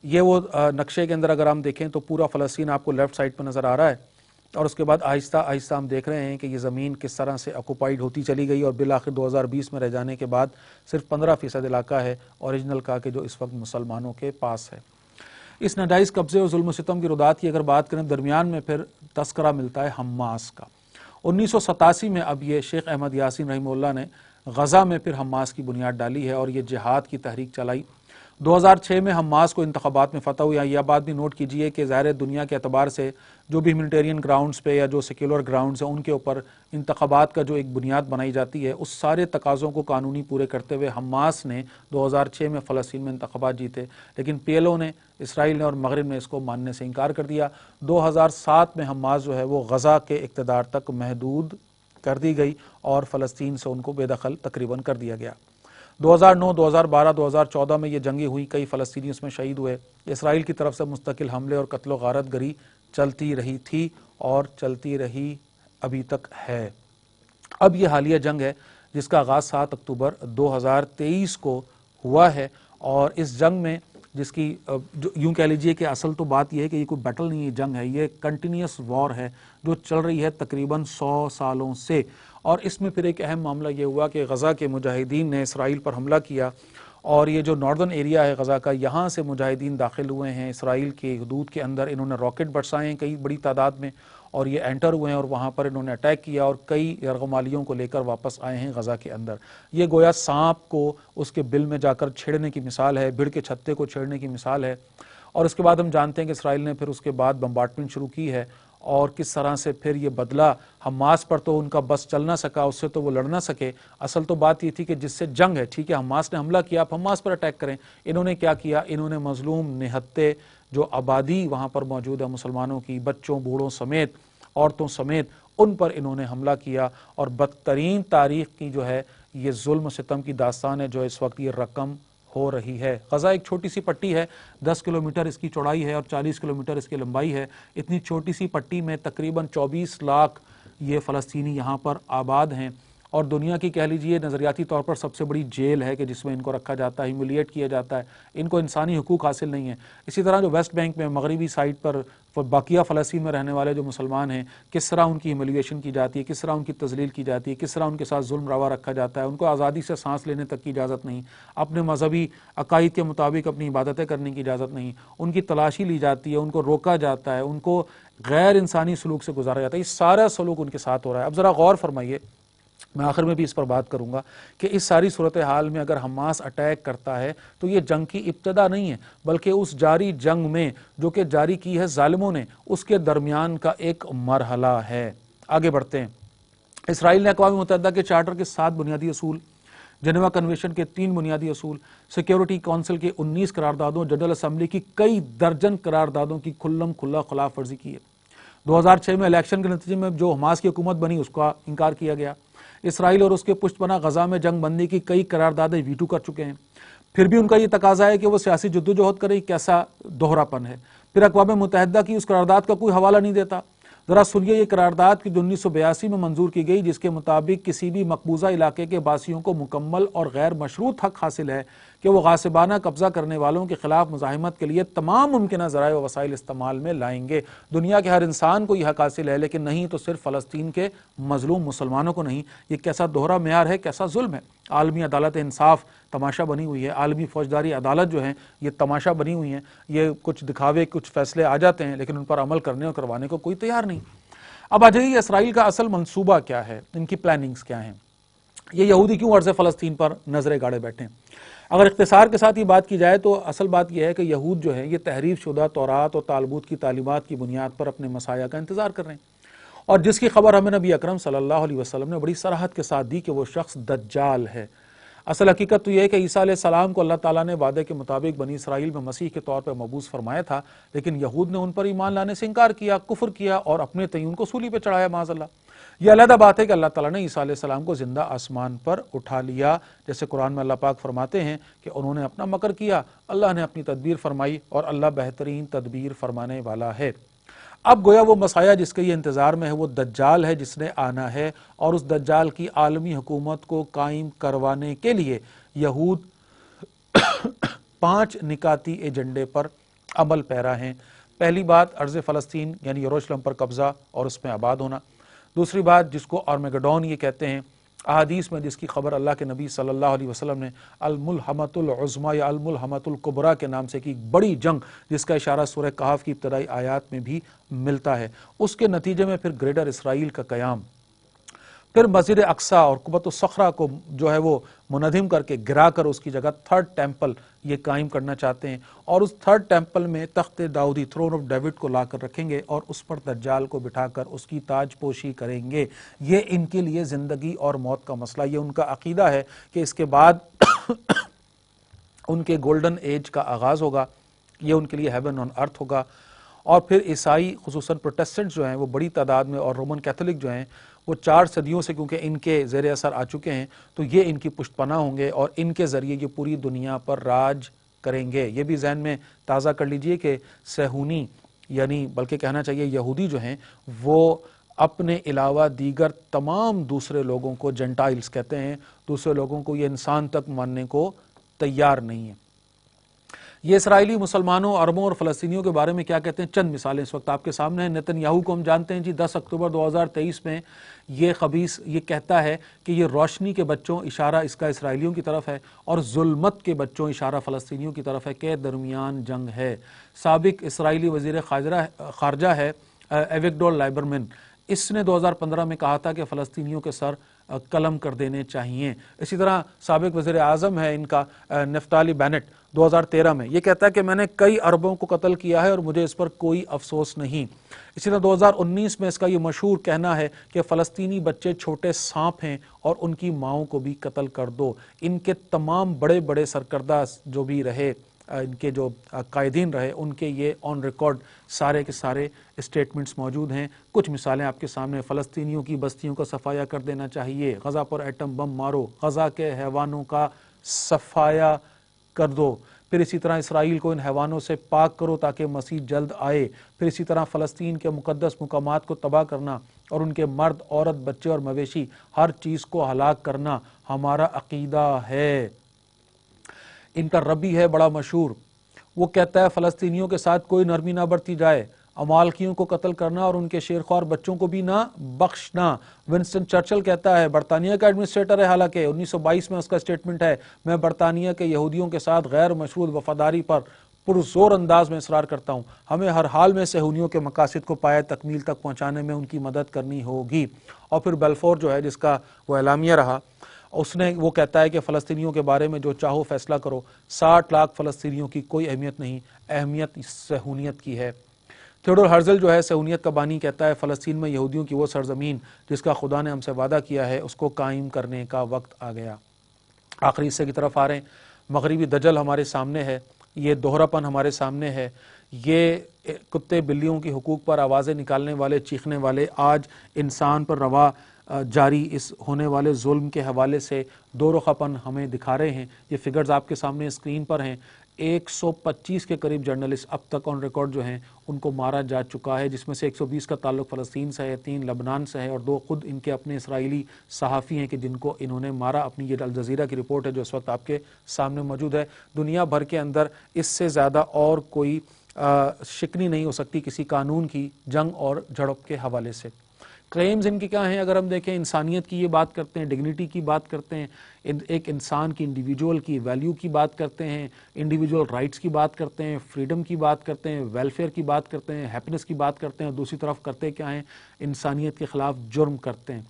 S1: یہ وہ نقشے کے اندر اگر ہم دیکھیں تو پورا فلسطین آپ کو لیفٹ سائڈ پہ نظر آ رہا ہے، اور اس کے بعد آہستہ آہستہ ہم دیکھ رہے ہیں کہ یہ زمین کس طرح سے آکوپائیڈ ہوتی چلی گئی، اور بالآخر 2020 میں رہ جانے کے بعد صرف 15% علاقہ ہے اوریجنل کا کہ جو اس وقت مسلمانوں کے پاس ہے۔ اس ناجائز قبضے اور ظلم و ستم کی ردات کی اگر بات کریں، درمیان میں پھر تذکرہ ملتا ہے حماس کا۔ 1987 میں اب یہ شیخ احمد یاسین رحمہ اللہ نے غزہ میں پھر حماس کی بنیاد ڈالی ہے اور یہ جہاد کی تحریک چلائی۔ 2006 میں حماس کو انتخابات میں فتح ہوئی۔ یہ بات بھی نوٹ کیجئے کہ ظاہر دنیا کے اعتبار سے جو بھی ہیومینیٹیرین گراؤنڈز پہ یا جو سیکولر گراؤنڈز ہیں ان کے اوپر انتخابات کا جو ایک بنیاد بنائی جاتی ہے، اس سارے تقاضوں کو قانونی پورے کرتے ہوئے حماس نے 2006 میں فلسطین میں انتخابات جیتے، لیکن PLO نے، اسرائیل نے اور مغرب نے اس کو ماننے سے انکار کر دیا۔ 2007 میں حماس جو ہے وہ غزہ کے اقتدار تک محدود کر دی گئی اور فلسطین سے ان کو بے دخل تقریباً کر دیا گیا۔ 2009، 2012، 2014 میں یہ جنگیں ہوئی، کئی فلسطینی اس میں شہید ہوئے۔ اسرائیل کی طرف سے مستقل حملے اور قتل و غارت گری چلتی رہی تھی اور چلتی رہی ابھی تک ہے۔ اب یہ حالیہ جنگ ہے جس کا آغاز 7 اکتوبر 2023 کو ہوا ہے، اور اس جنگ میں جس کی یوں کہہ لیجئے کہ اصل تو بات یہ ہے کہ یہ کوئی بیٹل نہیں ہے، جنگ ہے، یہ کنٹینیوس وار ہے جو چل رہی ہے تقریباً 100 سالوں سے۔ اور اس میں پھر ایک اہم معاملہ یہ ہوا کہ غزہ کے مجاہدین نے اسرائیل پر حملہ کیا، اور یہ جو ناردرن ایریا ہے غزہ کا، یہاں سے مجاہدین داخل ہوئے ہیں اسرائیل کی حدود کے اندر، انہوں نے راکٹ برسائے ہیں کئی بڑی تعداد میں، اور یہ انٹر ہوئے ہیں اور وہاں پر انہوں نے اٹیک کیا اور کئی یرغمالیوں کو لے کر واپس آئے ہیں غزہ کے اندر۔ یہ گویا سانپ کو اس کے بل میں جا کر چھیڑنے کی مثال ہے، بھیڑ کے چھتے کو چھیڑنے کی مثال ہے۔ اور اس کے بعد ہم جانتے ہیں کہ اسرائیل نے پھر اس کے بعد بمبارڈمنٹ شروع کی ہے، اور کس طرح سے پھر یہ بدلہ حماس پر تو ان کا بس چل نہ سکا، اس سے تو وہ لڑ نہ سکے۔ اصل تو بات یہ تھی کہ جس سے جنگ ہے، ٹھیک ہے حماس نے حملہ کیا، آپ حماس پر اٹیک کریں۔ انہوں نے کیا کیا؟ انہوں نے مظلوم نہتے جو آبادی وہاں پر موجود ہے مسلمانوں کی، بچوں بوڑھوں سمیت، عورتوں سمیت، ان پر انہوں نے حملہ کیا، اور بدترین تاریخ کی جو ہے یہ ظلم و ستم کی داستان ہے جو اس وقت یہ رقم ہو رہی ہے۔ غزہ ایک چھوٹی سی پٹی ہے، 10 کلومیٹر اس کی چوڑائی ہے اور 40 کلومیٹر اس کی لمبائی ہے۔ اتنی چھوٹی سی پٹی میں تقریباً 24 لاکھ یہ فلسطینی یہاں پر آباد ہیں، اور دنیا کی کہہ لیجئے نظریاتی طور پر سب سے بڑی جیل ہے کہ جس میں ان کو رکھا جاتا ہے، ہیوملیٹ کیا جاتا ہے، ان کو انسانی حقوق حاصل نہیں ہیں۔ اسی طرح جو ویسٹ بینک میں مغربی سائڈ پر باقیہ فلسطین میں رہنے والے جو مسلمان ہیں، کس طرح ان کی ہیوملیشن کی جاتی ہے، کس طرح ان کی تذلیل کی جاتی ہے، کس طرح ان کے ساتھ ظلم روا رکھا جاتا ہے، ان کو آزادی سے سانس لینے تک کی اجازت نہیں، اپنے مذہبی عقائد کے مطابق اپنی عبادتیں کرنے کی اجازت نہیں، ان کی تلاشی لی جاتی ہے، ان کو روکا جاتا ہے، ان کو غیر انسانی سلوک سے گزارا جاتا ہے۔ یہ سارا سلوک ان کے ساتھ ہو رہا ہے۔ اب ذرا غور فرمائیے، میں آخر میں بھی اس پر بات کروں گا کہ اس ساری صورتحال میں اگر حماس اٹیک کرتا ہے تو یہ جنگ کی ابتدا نہیں ہے، بلکہ اس جاری جنگ میں جو کہ جاری کی ہے ظالموں نے، اس کے درمیان کا ایک مرحلہ ہے۔ آگے بڑھتے ہیں۔ اسرائیل نے اقوام متحدہ کے چارٹر کے 7 بنیادی اصول، جنیوا کنونشن کے 3 بنیادی اصول، سیکیورٹی کونسل کے 19 قراردادوں، جنرل اسمبلی کی کئی درجن قراردادوں کی کھلم کھلا خلاف ورزی کی ہے۔ 2006 میں الیکشن کے نتیجے میں جو حماس کی حکومت بنی اس کا انکار کیا گیا۔ اسرائیل اور اس کے پشت پناہ غزہ میں جنگ بندی کی کئی قراردادیں ویٹو کر چکے ہیں، پھر بھی ان کا یہ تقاضا ہے کہ وہ سیاسی جدوجہد کرے۔ کیسا دوہرا پن ہے! پھر اقوام متحدہ کی اس قرارداد کا کوئی حوالہ نہیں دیتا۔ ذرا سنیے یہ قرارداد کی جو 1982 میں منظور کی گئی، جس کے مطابق کسی بھی مقبوضہ علاقے کے باسیوں کو مکمل اور غیر مشروط حق حاصل ہے کہ وہ غاصبانہ قبضہ کرنے والوں کے خلاف مزاحمت کے لیے تمام ممکنہ ذرائع و وسائل استعمال میں لائیں گے۔ دنیا کے ہر انسان کو یہ حق حاصل ہے، لیکن نہیں تو صرف فلسطین کے مظلوم مسلمانوں کو نہیں۔ یہ کیسا دوہرا معیار ہے، کیسا ظلم ہے! عالمی عدالت انصاف تماشا بنی ہوئی ہے، عالمی فوجداری عدالت جو ہیں یہ تماشا بنی ہوئی ہیں۔ یہ کچھ دکھاوے، کچھ فیصلے آ جاتے ہیں لیکن ان پر عمل کرنے اور کروانے کو کوئی تیار نہیں۔ اب آ جائیے اسرائیل کا اصل منصوبہ کیا ہے، ان کی پلاننگز کیا ہیں، یہ یہودی کیوں عرض فلسطین پر نظریں گاڑے بیٹھے ہیں۔ اگر اختصار کے ساتھ یہ بات کی جائے تو اصل بات یہ ہے کہ یہود جو ہے یہ تحریف شدہ تورات اور تالمود کی تعلیمات کی بنیاد پر اپنے مسیح کا انتظار کر رہے ہیں، اور جس کی خبر ہمیں نبی اکرم صلی اللہ علیہ وسلم نے بڑی صراحت کے ساتھ دی کہ وہ شخص دجال ہے۔ اصل حقیقت تو یہ ہے کہ عیسیٰ علیہ السلام کو اللہ تعالیٰ نے وعدے کے مطابق بنی اسرائیل میں مسیح کے طور پر مبعوث فرمایا تھا، لیکن یہود نے ان پر ایمان لانے سے انکار کیا، کفر کیا اور اپنے تعین کو سولی پہ چڑھایا معاذ اللہ۔ یہ علیحدہ بات ہے کہ اللہ تعالیٰ نے عیسیٰ علیہ السلام کو زندہ آسمان پر اٹھا لیا، جیسے قرآن میں اللہ پاک فرماتے ہیں کہ انہوں نے اپنا مکر کیا، اللہ نے اپنی تدبیر فرمائی، اور اللہ بہترین تدبیر فرمانے والا ہے۔ اب گویا وہ مسیح جس کے یہ انتظار میں ہے وہ دجال ہے، جس نے آنا ہے، اور اس دجال کی عالمی حکومت کو قائم کروانے کے لیے یہود 5 نکاتی ایجنڈے پر عمل پیرا ہیں۔ پہلی بات ارض فلسطین یعنی یروشلم پر قبضہ اور اس میں آباد ہونا۔ دوسری بات جس کو آرمیگڈون یہ کہتے ہیں، احادیث میں جس کی خبر اللہ کے نبی صلی اللہ علیہ وسلم نے الملحمۃ العظمیٰ یا الملحمۃ الکبریٰ کے نام سے کی بڑی جنگ، جس کا اشارہ سورہ کہف کی ابتدائی آیات میں بھی ملتا ہے، اس کے نتیجے میں پھر گریٹر اسرائیل کا قیام، پھر مسجد اقصیٰ اور قبۃ الصخرہ کو جو ہے وہ منہدم کر کے گرا کر اس کی جگہ 3rd ٹیمپل یہ قائم کرنا چاہتے ہیں، اور اس 3rd ٹیمپل میں تخت داؤدی تھرون آف ڈیوڈ کو لا کر رکھیں گے اور اس پر دجال کو بٹھا کر اس کی تاج پوشی کریں گے۔ یہ ان کے لیے زندگی اور موت کا مسئلہ، یہ ان کا عقیدہ ہے کہ اس کے بعد ان کے گولڈن ایج کا آغاز ہوگا، یہ ان کے لیے ہیون آن ارتھ ہوگا، اور پھر عیسائی خصوصاً پروٹیسٹنٹ جو ہیں وہ بڑی تعداد میں، اور رومن کیتھولک جو ہیں وہ 4 صدیوں سے کیونکہ ان کے زیر اثر آ چکے ہیں، تو یہ ان کی پشت پناہ ہوں گے اور ان کے ذریعے یہ پوری دنیا پر راج کریں گے۔ یہ بھی ذہن میں تازہ کر لیجئے کہ صہیونی یعنی بلکہ کہنا چاہیے یہودی جو ہیں وہ اپنے علاوہ دیگر تمام دوسرے لوگوں کو جنٹائلز کہتے ہیں، دوسرے لوگوں کو یہ انسان تک ماننے کو تیار نہیں ہے۔ یہ اسرائیلی مسلمانوں، عربوں اور فلسطینیوں کے بارے میں کیا کہتے ہیں، چند مثالیں اس وقت آپ کے سامنے ہیں۔ نیتن یاہو کو ہم جانتے ہیں جی، 10 اکتوبر 2023 میں یہ خبیث یہ کہتا ہے کہ یہ روشنی کے بچوں، اشارہ اس کا اسرائیلیوں کی طرف ہے، اور ظلمت کے بچوں، اشارہ فلسطینیوں کی طرف ہے، کے درمیان جنگ ہے۔ سابق اسرائیلی وزیر خارجہ ہے ایوگڈور لائبرمن، اس نے 2015 میں کہا تھا کہ فلسطینیوں کے سر قلم کر دینے چاہیے۔ اسی طرح سابق وزیر اعظم ہے ان کا نفتالی بینٹ، 2013 میں یہ کہتا ہے کہ میں نے کئی عربوں کو قتل کیا ہے اور مجھے اس پر کوئی افسوس نہیں۔ اسی طرح 2019 میں اس کا یہ مشہور کہنا ہے کہ فلسطینی بچے چھوٹے سانپ ہیں اور ان کی ماؤں کو بھی قتل کر دو۔ ان کے تمام بڑے بڑے سرکردہ جو بھی رہے، ان کے جو قائدین رہے، ان کے یہ آن ریکارڈ سارے کے سارے اسٹیٹمنٹس موجود ہیں۔ کچھ مثالیں آپ کے سامنے، فلسطینیوں کی بستیوں کا صفایا کر دینا چاہیے، غزہ پر ایٹم بم مارو، غزہ کے حیوانوں کا صفایا کر دو، پھر اسی طرح اسرائیل کو ان حیوانوں سے پاک کرو تاکہ مسیح جلد آئے، پھر اسی طرح فلسطین کے مقدس مقامات کو تباہ کرنا اور ان کے مرد، عورت، بچے اور مویشی ہر چیز کو ہلاک کرنا ہمارا عقیدہ ہے۔ ان کا ربی ہے بڑا مشہور، وہ کہتا ہے فلسطینیوں کے ساتھ کوئی نرمی نہ برتی جائے، امالکیوں کو قتل کرنا اور ان کے شیرخوار بچوں کو بھی نہ بخشنا۔ ونسٹن چرچل کہتا ہے، برطانیہ کا ایڈمنسٹریٹر ہے، حالانکہ 1922 میں اس کا اسٹیٹمنٹ ہے، میں برطانیہ کے یہودیوں کے ساتھ غیر مشروط وفاداری پر پرزور انداز میں اصرار کرتا ہوں، ہمیں ہر حال میں صہیونیوں کے مقاصد کو پایہ تکمیل تک پہنچانے میں ان کی مدد کرنی ہوگی۔ اور پھر بیلفور جو ہے، جس کا وہ اعلامیہ رہا، اس نے وہ کہتا ہے کہ فلسطینیوں کے بارے میں جو چاہو فیصلہ کرو، 60 لاکھ فلسطینیوں کی کوئی اہمیت نہیں، اہمیت صہیونیت کی ہے۔ تھیوڈور ہرزل جو ہے صہیونیت کا بانی، کہتا ہے فلسطین میں یہودیوں کی وہ سرزمین جس کا خدا نے ہم سے وعدہ کیا ہے، اس کو قائم کرنے کا وقت آ گیا۔ آخری حصے کی طرف آ رہے ہیں۔ مغربی دجل ہمارے سامنے ہے، یہ دوہرا پن ہمارے سامنے ہے، یہ کتے بلیوں کی حقوق پر آوازیں نکالنے والے، چیخنے والے، آج انسان پر روا جاری اس ہونے والے ظلم کے حوالے سے دو رخا پن ہمیں دکھا رہے ہیں۔ یہ فگرز آپ کے سامنے اسکرین پر ہیں۔ 125 کے قریب جرنلسٹ اب تک آن ریکارڈ جو ہیں ان کو مارا جا چکا ہے، جس میں سے 120 کا تعلق فلسطین سے ہے، 3 لبنان سے ہے، اور 2 خود ان کے اپنے اسرائیلی صحافی ہیں کہ جن کو انہوں نے مارا۔ اپنی یہ الجزیرہ کی رپورٹ ہے جو اس وقت آپ کے سامنے موجود ہے۔ دنیا بھر کے اندر اس سے زیادہ اور کوئی شکنی نہیں ہو سکتی کسی قانون کی جنگ اور جھڑپ کے حوالے سے۔ کلیمز ان کی کیا ہیں؟ اگر ہم دیکھیں، انسانیت کی یہ بات کرتے ہیں، ڈگنیٹی کی بات کرتے ہیں، ایک انسان کی، انڈیویجول کی ویلیو کی بات کرتے ہیں، انڈیویجول رائٹس کی بات کرتے ہیں، فریڈم کی بات کرتے ہیں، ویلفیئر کی بات کرتے ہیں، ہیپینس کی بات کرتے ہیں، اور دوسری طرف کرتے کیا ہیں؟ انسانیت کے خلاف جرم کرتے ہیں۔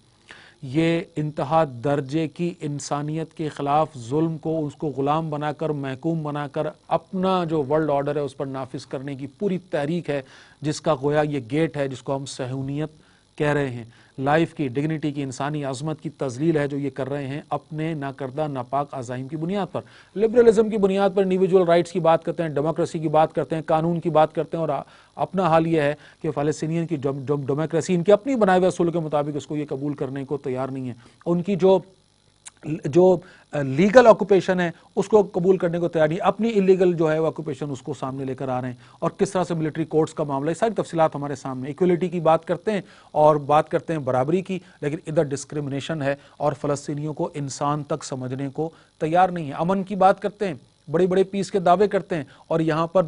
S1: یہ انتہا درجے کی انسانیت کے خلاف ظلم کو، اس کو غلام بنا کر، محکوم بنا کر، اپنا جو ورلڈ آرڈر ہے اس پر نافذ کرنے کی پوری تحریک ہے، جس کا گویا یہ گیٹ ہے جس کو ہم صہیونیت کہہ رہے ہیں۔ لائف کی، ڈگنیٹی کی، انسانی عظمت کی تذلیل ہے جو یہ کر رہے ہیں اپنے نہ کردہ ناپاک عزائم کی بنیاد پر، لبرلزم کی بنیاد پر۔ انڈیویجول رائٹس کی بات کرتے ہیں، ڈیموکریسی کی بات کرتے ہیں، قانون کی بات کرتے ہیں، اور اپنا حال یہ ہے کہ فلسطینین کی ڈیموکریسی ان کے اپنی بنائے ہوئے اصول کے مطابق اس کو یہ قبول کرنے کو تیار نہیں ہے۔ ان کی جو لیگل آکوپیشن ہے اس کو قبول کرنے کو تیار نہیں، اپنی انلیگل جو ہے وہ آکوپیشن اس کو سامنے لے کر آ رہے ہیں، اور کس طرح سے ملٹری کورٹس کا معاملہ، یہ ساری تفصیلات ہمارے سامنے۔ ایکولیٹی کی بات کرتے ہیں اور بات کرتے ہیں برابری کی، لیکن ادھر ڈسکرمنیشن ہے اور فلسطینیوں کو انسان تک سمجھنے کو تیار نہیں ہے۔ امن کی بات کرتے ہیں، بڑے بڑے پیس کے دعوے کرتے ہیں، اور یہاں پر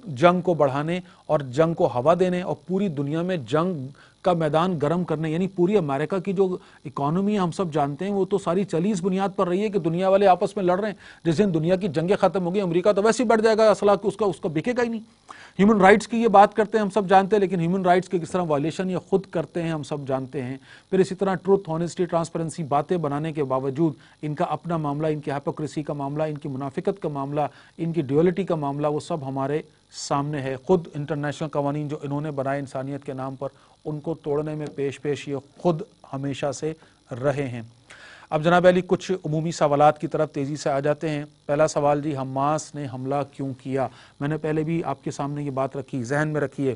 S1: جنگ کو بڑھانے اور جنگ کو ہوا دینے اور پوری دنیا میں جنگ کا میدان گرم کرنے، یعنی پوری امریکہ کی جو اکانومی ہم سب جانتے ہیں وہ تو ساری چلی اس بنیاد پر رہی ہے کہ دنیا والے آپس میں لڑ رہے ہیں۔ جس دن دنیا کی جنگیں ختم ہو گئی، امریکہ تو ویسے ہی بڑھ جائے گا، اسلحہ اس کا بکے گا ہی نہیں۔ ہیومن رائٹس کی یہ بات کرتے ہیں، ہم سب جانتے ہیں، لیکن ہیومن رائٹس کے کس طرح وائلیشن یہ خود کرتے ہیں ہم سب جانتے ہیں۔ پھر اسی طرح ٹروتھ، ہانیسٹی، ٹرانسپیرنسی باتیں بنانے کے باوجود ان کا اپنا معاملہ، ان کی ہائپوکریسی کا معاملہ، ان کی منافقت کا معاملہ، ان کی ڈیولٹی کا معاملہ، وہ سب ہمارے سامنے ہے۔ خود انٹرنیشنل قوانین جو انہوں نے بنائے انسانیت کے نام پر، ان کو توڑنے میں پیش یہ خود ہمیشہ سے رہے ہیں۔ اب جناب علی کچھ عمومی سوالات کی طرف تیزی سے آ جاتے ہیں۔ پہلا سوال جی، حماس نے حملہ کیوں کیا؟ میں نے پہلے بھی آپ کے سامنے یہ بات رکھی، ذہن میں رکھیے،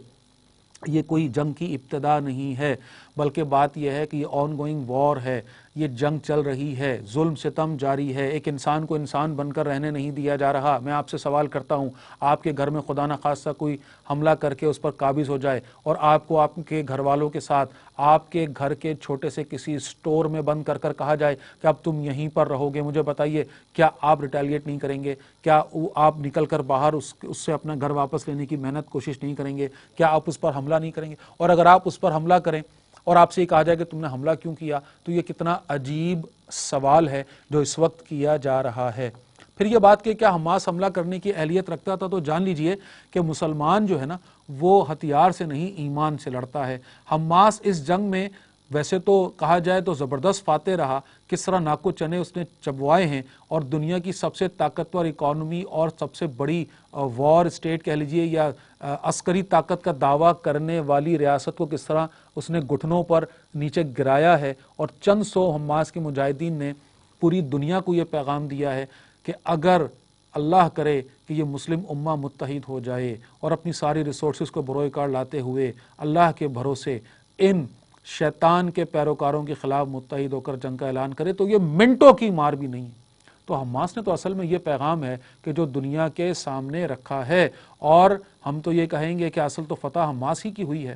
S1: یہ کوئی جنگ کی ابتدا نہیں ہے، بلکہ بات یہ ہے کہ یہ آن گوئنگ وار ہے، یہ جنگ چل رہی ہے، ظلم ستم جاری ہے، ایک انسان کو انسان بن کر رہنے نہیں دیا جا رہا۔ میں آپ سے سوال کرتا ہوں، آپ کے گھر میں خدا نخواستہ کوئی حملہ کر کے اس پر قابض ہو جائے اور آپ کو آپ کے گھر والوں کے ساتھ آپ کے گھر کے چھوٹے سے کسی سٹور میں بند کر کر کہا جائے کہ اب تم یہیں پر رہو گے، مجھے بتائیے کیا آپ ریٹیلیٹ نہیں کریں گے؟ کیا آپ نکل کر باہر اس سے اپنا گھر واپس لینے کی محنت کوشش نہیں کریں گے؟ کیا آپ اس پر حملہ نہیں کریں گے؟ اور اگر آپ اس پر حملہ کریں اور آپ سے یہ کہا جائے کہ تم نے حملہ کیوں کیا، تو یہ کتنا عجیب سوال ہے جو اس وقت کیا جا رہا ہے۔ پھر یہ بات کہ کیا حماس حملہ کرنے کی اہلیت رکھتا تھا، تو جان لیجئے کہ مسلمان جو ہے نا وہ ہتھیار سے نہیں ایمان سے لڑتا ہے۔ حماس اس جنگ میں ویسے تو کہا جائے تو زبردست فاتح رہا، کس طرح ناکو چنے اس نے چبوائے ہیں اور دنیا کی سب سے طاقتور اکانومی اور سب سے بڑی وار اسٹیٹ کہہ لیجئے یا عسکری طاقت کا دعویٰ کرنے والی ریاست کو کس طرح اس نے گھٹنوں پر نیچے گرایا ہے، اور چند سو حماس کے مجاہدین نے پوری دنیا کو یہ پیغام دیا ہے کہ اگر اللہ کرے کہ یہ مسلم امہ متحد ہو جائے اور اپنی ساری ریسورسز کو بروئے کار لاتے ہوئے اللہ کے بھروسے ان شیطان کے پیروکاروں کے خلاف متحد ہو کر جنگ کا اعلان کرے، تو یہ منٹوں کی مار بھی نہیں۔ تو حماس نے تو اصل میں یہ پیغام ہے کہ جو دنیا کے سامنے رکھا ہے، اور ہم تو یہ کہیں گے کہ اصل تو فتح حماس ہی کی ہوئی ہے۔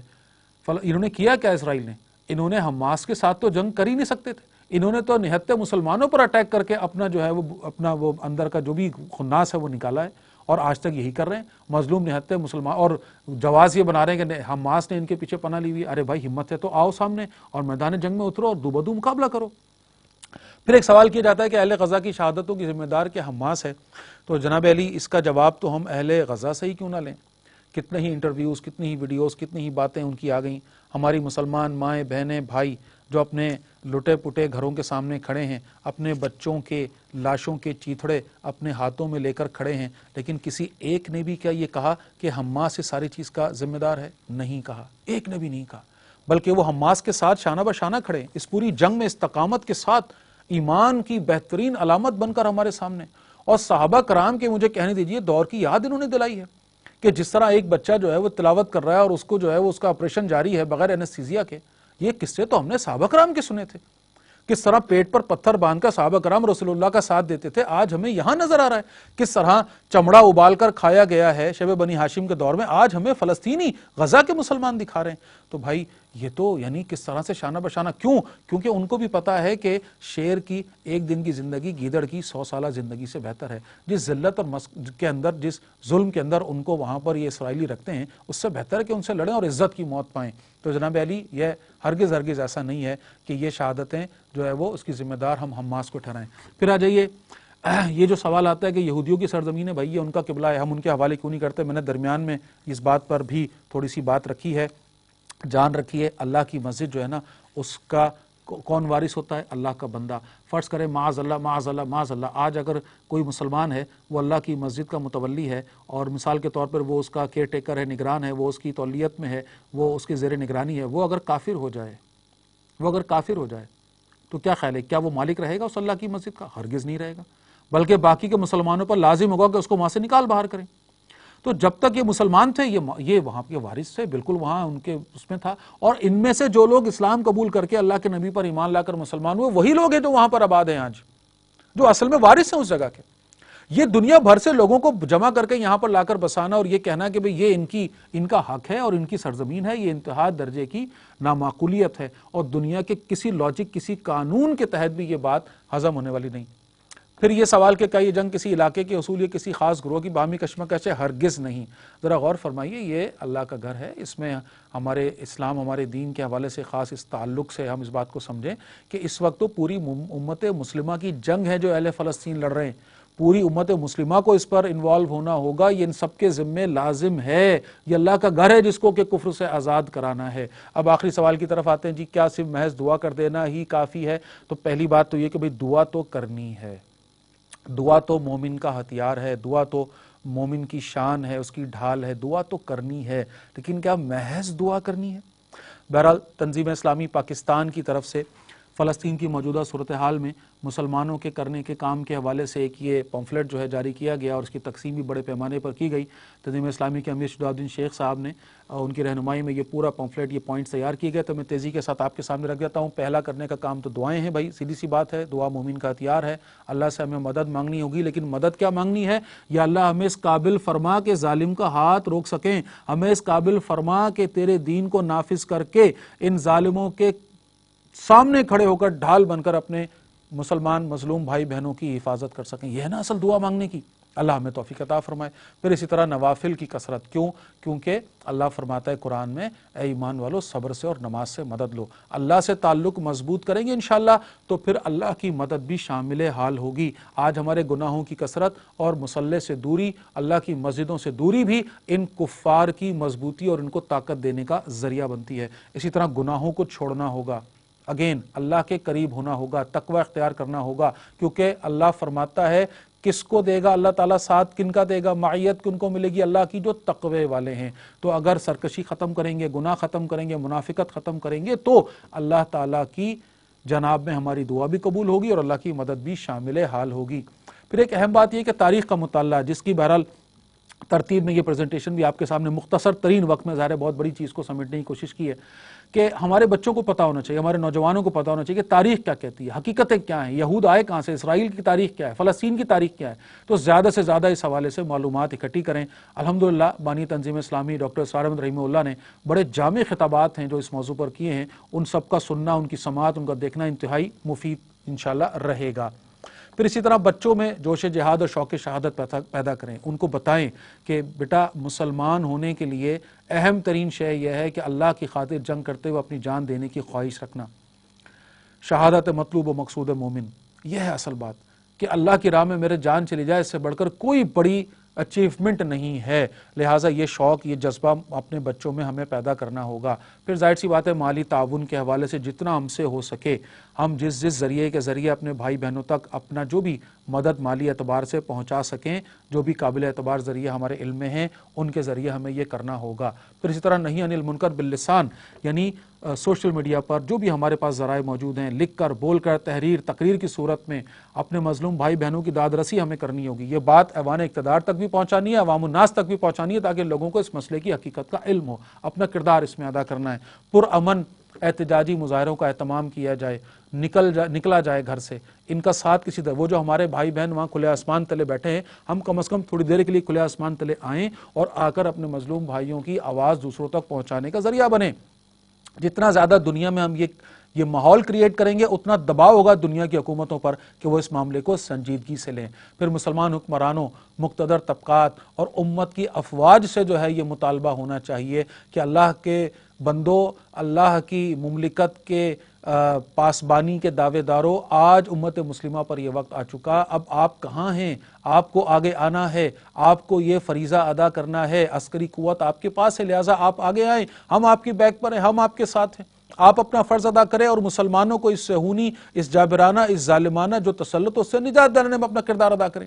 S1: انہوں نے کیا کیا؟ اسرائیل نے، انہوں نے حماس کے ساتھ تو جنگ کر ہی نہیں سکتے تھے، انہوں نے تو نہتے مسلمانوں پر اٹیک کر کے اپنا جو ہے وہ اپنا وہ اندر کا جو بھی خناس ہے وہ نکالا ہے، اور آج تک یہی کر رہے ہیں۔ مظلوم نہتے مسلمان، اور جواز یہ بنا رہے ہیں کہ حماس نے ان کے پیچھے پناہ لی ہوئی۔ ارے بھائی ہمت ہے تو آؤ سامنے اور میدان جنگ میں اترو اور دو بدو مقابلہ کرو۔ پھر ایک سوال کیا جاتا ہے کہ اہل غزہ کی شہادتوں کی ذمہ دار کیا حماس ہے؟ تو جناب علی اس کا جواب تو ہم اہل غزہ سے ہی کیوں نہ لیں؟ کتنے ہی انٹرویوز، کتنی ہی ویڈیوز، کتنی ہی باتیں ان کی آ گئیں۔ ہماری مسلمان مائیں بہنیں بھائی جو اپنے لٹے پٹے گھروں کے سامنے کھڑے ہیں، اپنے بچوں کے لاشوں کے چیتھڑے اپنے ہاتھوں میں لے کر کھڑے ہیں، لیکن کسی ایک نے بھی کیا یہ کہا کہ حماس اس ساری چیز کا ذمہ دار ہے؟ نہیں کہا، ایک نے بھی نہیں کہا، بلکہ وہ حماس کے ساتھ شانہ بشانہ کھڑے، اس پوری جنگ میں استقامت کے ساتھ ایمان کی بہترین علامت بن کر ہمارے سامنے۔ اور صحابہ کرام کے مجھے کہنے دیجئے دور کی یاد انہوں نے دلائی ہے کہ جس طرح ایک بچہ جو ہے وہ تلاوت کر رہا ہے اور اس کو جو ہے وہ اس کا آپریشن جاری ہے بغیر انستھیزیا کے، یہ قصے تو ہم نے صحابہ کرام کے سنے تھے، کس طرح پیٹ پر پتھر باندھ کر صحابہ کرام رسول اللہ کا ساتھ دیتے تھے۔ آج ہمیں یہاں نظر آ رہا ہے کس طرح چمڑا ابال کر کھایا گیا ہے شیب بنی ہاشم کے دور میں، آج ہمیں فلسطینی غزہ کے مسلمان دکھا رہے ہیں۔ تو بھائی یہ تو یعنی کس طرح سے شانہ بشانہ، کیوں؟ کیونکہ ان کو بھی پتا ہے کہ شیر کی ایک دن کی زندگی گیدڑ کی 100 سالہ زندگی سے بہتر ہے۔ جس ذلت اور کے اندر، جس ظلم کے اندر ان کو وہاں پر یہ اسرائیلی رکھتے ہیں، اس سے بہتر ہے کہ ان سے لڑیں اور عزت کی موت پائیں۔ تو جناب علی یہ ہرگز ہرگز ایسا نہیں ہے کہ یہ شہادتیں جو ہے وہ اس کی ذمہ دار ہم حماس کو ٹھہرائیں۔ پھر آ جائیے یہ جو سوال آتا ہے کہ یہودیوں کی سرزمین ہے، بھائی یہ ان کا قبلہ ہے، ہم ان کے حوالے کیوں نہیں کرتے؟ میں نے درمیان میں اس بات پر بھی تھوڑی سی بات رکھی ہے، جان رکھی ہے۔ اللہ کی مسجد جو ہے نا اس کا کون وارث ہوتا ہے؟ اللہ کا بندہ۔ فرض کرے معاذ اللہ معاذ اللہ معاذ اللہ، آج اگر کوئی مسلمان ہے وہ اللہ کی مسجد کا متولی ہے اور مثال کے طور پر وہ اس کا کیئر ٹیکر ہے، نگران ہے، وہ اس کی تولیت میں ہے، وہ اس کی زیر نگرانی ہے، وہ اگر کافر ہو جائے تو کیا خیال ہے؟ کیا وہ مالک رہے گا اس اللہ کی مسجد کا؟ ہرگز نہیں رہے گا، بلکہ باقی کے مسلمانوں پر لازم ہوگا کہ اس کو وہاں سے نکال باہر کریں۔ تو جب تک یہ مسلمان تھے یہ وہاں کے وارث تھے، بالکل وہاں ان کے اس میں تھا۔ اور ان میں سے جو لوگ اسلام قبول کر کے اللہ کے نبی پر ایمان لا کر مسلمان ہوئے، وہی لوگ ہیں جو وہاں پر آباد ہیں آج، جو اصل میں وارث ہیں اس جگہ کے۔ یہ دنیا بھر سے لوگوں کو جمع کر کے یہاں پر لا کر بسانا اور یہ کہنا کہ بھئی یہ ان کا حق ہے اور ان کی سرزمین ہے، یہ انتہا درجے کی نامعقولیت ہے، اور دنیا کے کسی لاجک، کسی قانون کے تحت بھی یہ بات ہضم ہونے والی نہیں۔ پھر یہ سوال کہ کیا یہ جنگ کسی علاقے کے اصول یا کسی خاص گروہ کی باہمی کشمکش ہے؟ ہرگز نہیں۔ ذرا غور فرمائیے، یہ اللہ کا گھر ہے، اس میں ہمارے اسلام، ہمارے دین کے حوالے سے خاص اس تعلق سے ہم اس بات کو سمجھیں کہ اس وقت تو پوری امت مسلمہ کی جنگ ہے جو اہل فلسطین لڑ رہے ہیں، پوری امت مسلمہ کو اس پر انوالو ہونا ہوگا، یہ ان سب کے ذمے لازم ہے۔ یہ اللہ کا گھر ہے جس کو کہ کفر سے آزاد کرانا ہے۔ اب آخری سوال کی طرف آتے ہیں، جی کیا صرف محض دعا کر دینا ہی کافی ہے؟ تو پہلی بات تو یہ کہ بھئی دعا تو کرنی ہے، دعا تو مومن کا ہتھیار ہے، دعا تو مومن کی شان ہے، اس کی ڈھال ہے، دعا تو کرنی ہے، لیکن کیا محض دعا کرنی ہے؟ بہرحال تنظیم اسلامی پاکستان کی طرف سے فلسطین کی موجودہ صورتحال میں مسلمانوں کے کرنے کے کام کے حوالے سے ایک یہ پمفلٹ جو ہے جاری کیا گیا اور اس کی تقسیم بھی بڑے پیمانے پر کی گئی۔ تنظیم اسلامی کے امیر شجاع الدین شیخ صاحب نے ان کی رہنمائی میں یہ پورا پمفلٹ، یہ پوائنٹس تیار کیے گئے، تو میں تیزی کے ساتھ آپ کے سامنے رکھ دیتا ہوں۔ پہلا کرنے کا کام تو دعائیں ہیں بھائی، سیدھی سی بات ہے، دعا مومن کا ہتھیار ہے، اللہ سے ہمیں مدد مانگنی ہوگی، لیکن مدد کیا مانگنی ہے؟ یا اللہ ہمیں اس قابل فرما کہ ظالم کا ہاتھ روک سکیں، ہمیں اس قابل فرما کہ تیرے دین کو نافذ کر کے ان ظالموں کے سامنے کھڑے ہو کر ڈھال بن کر اپنے مسلمان مظلوم بھائی بہنوں کی حفاظت کر سکیں۔ یہ ہے نا اصل دعا مانگنے کی، اللہ ہمیں توفیق عطا فرمائے۔ پھر اسی طرح نوافل کی کثرت، کیونکہ اللہ فرماتا ہے قرآن میں، اے ایمان والو صبر سے اور نماز سے مدد لو۔ اللہ سے تعلق مضبوط کریں گے انشاءاللہ تو پھر اللہ کی مدد بھی شامل حال ہوگی۔ آج ہمارے گناہوں کی کثرت اور مصلی سے دوری، اللہ کی مسجدوں سے دوری بھی ان کفار کی مضبوطی اور ان کو طاقت دینے کا ذریعہ بنتی ہے۔ اسی طرح گناہوں کو چھوڑنا ہوگا، اگین اللہ کے قریب ہونا ہوگا، تقوی اختیار کرنا ہوگا، کیونکہ اللہ فرماتا ہے کس کو دے گا اللہ تعالیٰ ساتھ، کن کا دے گا، معیت کن کو ملے گی؟ اللہ کی جو تقوی والے ہیں۔ تو اگر سرکشی ختم کریں گے، گناہ ختم کریں گے، منافقت ختم کریں گے تو اللہ تعالیٰ کی جناب میں ہماری دعا بھی قبول ہوگی اور اللہ کی مدد بھی شامل حال ہوگی۔ پھر ایک اہم بات یہ کہ تاریخ کا مطالعہ، جس کی بہرحال ترتیب میں یہ پریزنٹیشن بھی آپ کے سامنے مختصر ترین وقت میں ظاہر ہے بہت بڑی چیز کو سمیٹنے کی کوشش کی ہے، کہ ہمارے بچوں کو پتہ ہونا چاہیے، ہمارے نوجوانوں کو پتہ ہونا چاہیے کہ تاریخ کیا کہتی ہے، حقیقتیں کیا ہیں، یہود آئے کہاں سے، اسرائیل کی تاریخ کیا ہے، فلسطین کی تاریخ کیا ہے۔ تو زیادہ سے زیادہ اس حوالے سے معلومات اکٹھی کریں۔ الحمدللہ بانی تنظیم اسلامی ڈاکٹر اسرار احمد رحمہ اللہ نے بڑے جامع خطابات ہیں جو اس موضوع پر کیے ہیں، ان سب کا سننا، ان کی سماعت، ان کا دیکھنا انتہائی مفید انشاءاللہ رہے گا۔ پھر اسی طرح بچوں میں جوش جہاد اور شوق شہادت پیدا کریں، ان کو بتائیں کہ بیٹا مسلمان ہونے کے لیے اہم ترین شے یہ ہے کہ اللہ کی خاطر جنگ کرتے ہوئے اپنی جان دینے کی خواہش رکھنا، شہادت مطلوب و مقصود مومن، یہ ہے اصل بات، کہ اللہ کی راہ میں میرے جان چلی جائے، اس سے بڑھ کر کوئی بڑی اچیومنٹ نہیں ہے۔ لہٰذا یہ شوق، یہ جذبہ اپنے بچوں میں ہمیں پیدا کرنا ہوگا۔ پھر ظاہر سی بات ہے مالی تعاون کے حوالے سے جتنا ہم سے ہو سکے، ہم جس ذریعے کے ذریعے اپنے بھائی بہنوں تک اپنا جو بھی مدد مالی اعتبار سے پہنچا سکیں، جو بھی قابل اعتبار ذریعے ہمارے علم میں ہیں، ان کے ذریعے ہمیں یہ کرنا ہوگا۔ پھر اسی طرح نہی عن المنکر باللسان، یعنی سوشل میڈیا پر جو بھی ہمارے پاس ذرائع موجود ہیں، لکھ کر، بول کر، تحریر، تقریر کی صورت میں اپنے مظلوم بھائی بہنوں کی داد رسی ہمیں کرنی ہوگی۔ یہ بات ایوان اقتدار تک بھی پہنچانی ہے، عوام الناس تک بھی پہنچانی ہے، تاکہ لوگوں کو اس مسئلے کی حقیقت کا علم ہو، اپنا کردار اس میں ادا کرنا ہے۔ پرامن احتجاجی مظاہروں کا اہتمام کیا جائے، نکلا جائے گھر سے، ان کا ساتھ کسی طرح، وہ جو ہمارے بھائی بہن وہاں کھلے آسمان تلے بیٹھے ہیں، ہم کم از کم تھوڑی دیر کے لیے کھلے آسمان تلے آئیں اور آ کر اپنے مظلوم بھائیوں کی آواز دوسروں تک پہنچانے کا ذریعہ بنیں۔ جتنا زیادہ دنیا میں ہم یہ ماحول کریٹ کریں گے، اتنا دباؤ ہوگا دنیا کی حکومتوں پر کہ وہ اس معاملے کو سنجیدگی سے لیں۔ پھر مسلمان حکمرانوں، مقتدر طبقات اور امت کی افواج سے جو ہے یہ مطالبہ ہونا چاہیے کہ اللہ کے بندوں، اللہ کی مملکت کے پاسبانی کے دعوے داروں، آج امت مسلمہ پر یہ وقت آ چکا، اب آپ کہاں ہیں؟ آپ کو آگے آنا ہے، آپ کو یہ فریضہ ادا کرنا ہے، عسکری قوت آپ کے پاس ہے، لہٰذا آپ آگے آئیں، ہم آپ کی بیک پر ہیں، ہم آپ کے ساتھ ہیں، آپ اپنا فرض ادا کریں اور مسلمانوں کو اس صہیونی، اس جابرانہ، اس ظالمانہ جو تسلط اس سے نجات دلانے میں اپنا کردار ادا کریں۔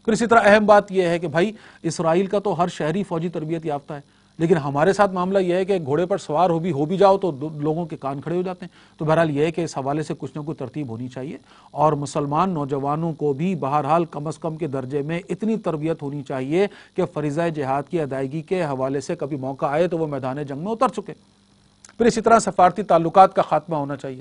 S1: پھر اسی طرح اہم بات یہ ہے کہ بھائی اسرائیل کا تو ہر شہری فوجی تربیت یافتہ ہے، لیکن ہمارے ساتھ معاملہ یہ ہے کہ گھوڑے پر سوار ہو بھی جاؤ تو لوگوں کے کان کھڑے ہو جاتے ہیں۔ تو بہرحال یہ ہے کہ اس حوالے سے کچھ نہ کچھ ترتیب ہونی چاہیے، اور مسلمان نوجوانوں کو بھی بہرحال کم از کم کے درجے میں اتنی تربیت ہونی چاہیے کہ فریضہ جہاد کی ادائیگی کے حوالے سے کبھی موقع آئے تو وہ میدان جنگ میں اتر چکے۔ پھر اسی طرح سفارتی تعلقات کا خاتمہ ہونا چاہیے،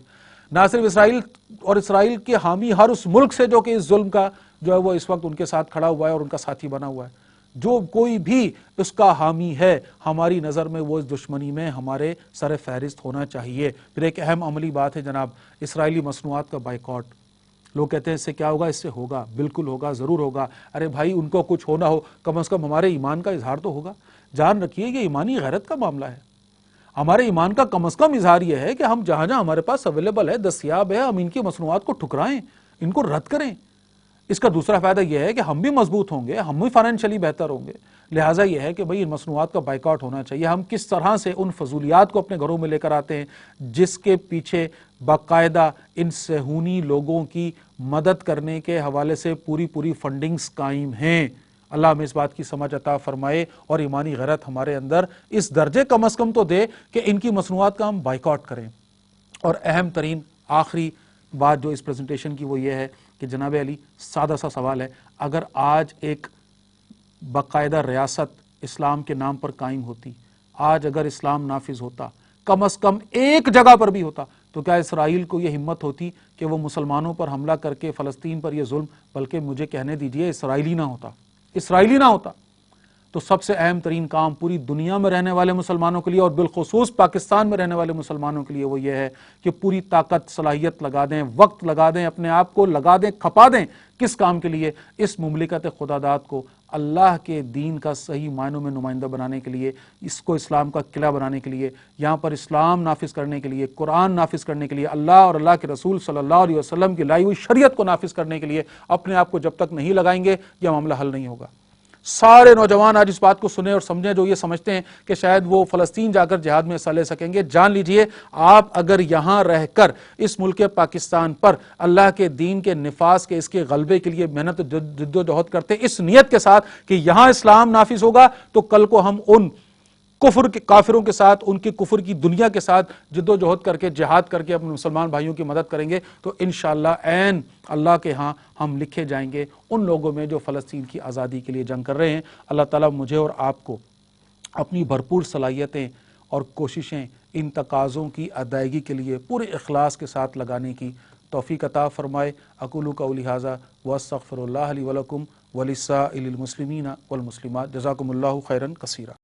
S1: نہ صرف اسرائیل اور اسرائیل کے حامی ہر اس ملک سے جو کہ اس ظلم کا جو ہے وہ اس وقت ان کے ساتھ کھڑا ہوا ہے اور ان کا ساتھی بنا ہوا ہے، جو کوئی بھی اس کا حامی ہے، ہماری نظر میں وہ اس دشمنی میں ہمارے سر فہرست ہونا چاہیے۔ پھر ایک اہم عملی بات ہے جناب، اسرائیلی مصنوعات کا بائیکاٹ۔ لوگ کہتے ہیں اس سے کیا ہوگا؟ اس سے ہوگا، بالکل ہوگا، ضرور ہوگا۔ ارے بھائی ان کو کچھ ہونا ہو، کم از کم ہمارے ایمان کا اظہار تو ہوگا۔ جان رکھیے یہ ایمانی غیرت کا معاملہ ہے، ہمارے ایمان کا کم از کم اظہار یہ ہے کہ ہم جہاں جہاں ہمارے پاس اویلیبل ہے، دستیاب ہے، ہم ان کی مصنوعات کو ٹھکرائیں، ان کو رد کریں۔ اس کا دوسرا فائدہ یہ ہے کہ ہم بھی مضبوط ہوں گے، ہم بھی فائنینشلی بہتر ہوں گے۔ لہٰذا یہ ہے کہ بھئی ان مصنوعات کا بائیکاٹ ہونا چاہیے۔ ہم کس طرح سے ان فضولیات کو اپنے گھروں میں لے کر آتے ہیں جس کے پیچھے باقاعدہ ان صہیونی لوگوں کی مدد کرنے کے حوالے سے پوری فنڈنگز قائم ہیں۔ اللہ ہمیں اس بات کی سمجھ عطا فرمائے اور ایمانی غیرت ہمارے اندر اس درجے کم از کم تو دے کہ ان کی مصنوعات کا ہم بائیکاٹ کریں۔ اور اہم ترین آخری بات جو اس پریزنٹیشن کی وہ یہ ہے کہ جناب علی سادہ سا سوال ہے، اگر آج ایک باقاعدہ ریاست اسلام کے نام پر قائم ہوتی، آج اگر اسلام نافذ ہوتا، کم از کم ایک جگہ پر بھی ہوتا، تو کیا اسرائیل کو یہ ہمت ہوتی کہ وہ مسلمانوں پر حملہ کر کے فلسطین پر یہ ظلم، بلکہ مجھے کہنے دیجئے اسرائیلی نہ ہوتا؟ تو سب سے اہم ترین کام پوری دنیا میں رہنے والے مسلمانوں کے لیے اور بالخصوص پاکستان میں رہنے والے مسلمانوں کے لیے وہ یہ ہے کہ پوری طاقت صلاحیت لگا دیں، وقت لگا دیں، اپنے آپ کو لگا دیں، کھپا دیں۔ کس کام کے لیے؟ اس مملکت خدا داد کو اللہ کے دین کا صحیح معنوں میں نمائندہ بنانے کے لیے، اس کو اسلام کا قلعہ بنانے کے لیے، یہاں پر اسلام نافذ کرنے کے لیے، قرآن نافذ کرنے کے لیے، اللہ اور اللہ کے رسول صلی اللہ علیہ وسلم کی لائی ہوئی شریعت کو نافذ کرنے کے لیے اپنے آپ کو جب تک نہیں لگائیں گے یہ معاملہ حل نہیں ہوگا۔ سارے نوجوان آج اس بات کو سنیں اور سمجھیں جو یہ سمجھتے ہیں کہ شاید وہ فلسطین جا کر جہاد میں حصہ لے سکیں گے، جان لیجئے آپ اگر یہاں رہ کر اس ملک پاکستان پر اللہ کے دین کے نفاذ کے، اس کے غلبے کے لیے محنت جد و جہد کرتے اس نیت کے ساتھ کہ یہاں اسلام نافذ ہوگا، تو کل کو ہم ان کفر کے کافروں کے ساتھ، ان کی کفر کی دنیا کے ساتھ جد و جہد کر کے، جہاد کر کے اپنے مسلمان بھائیوں کی مدد کریں گے، تو انشاءاللہ عین اللہ کے ہاں ہم لکھے جائیں گے ان لوگوں میں جو فلسطین کی آزادی کے لیے جنگ کر رہے ہیں۔ اللہ تعالیٰ مجھے اور آپ کو اپنی بھرپور صلاحیتیں اور کوششیں ان تقاضوں کی ادائیگی کے لیے پورے اخلاص کے ساتھ لگانے کی توفیق عطا فرمائے۔ اقول قولی ھذا واستغفر اللہ لی ولکم ولسائر المسلمین والمسلمات۔ جزاکم اللہ خیرا کثیرا۔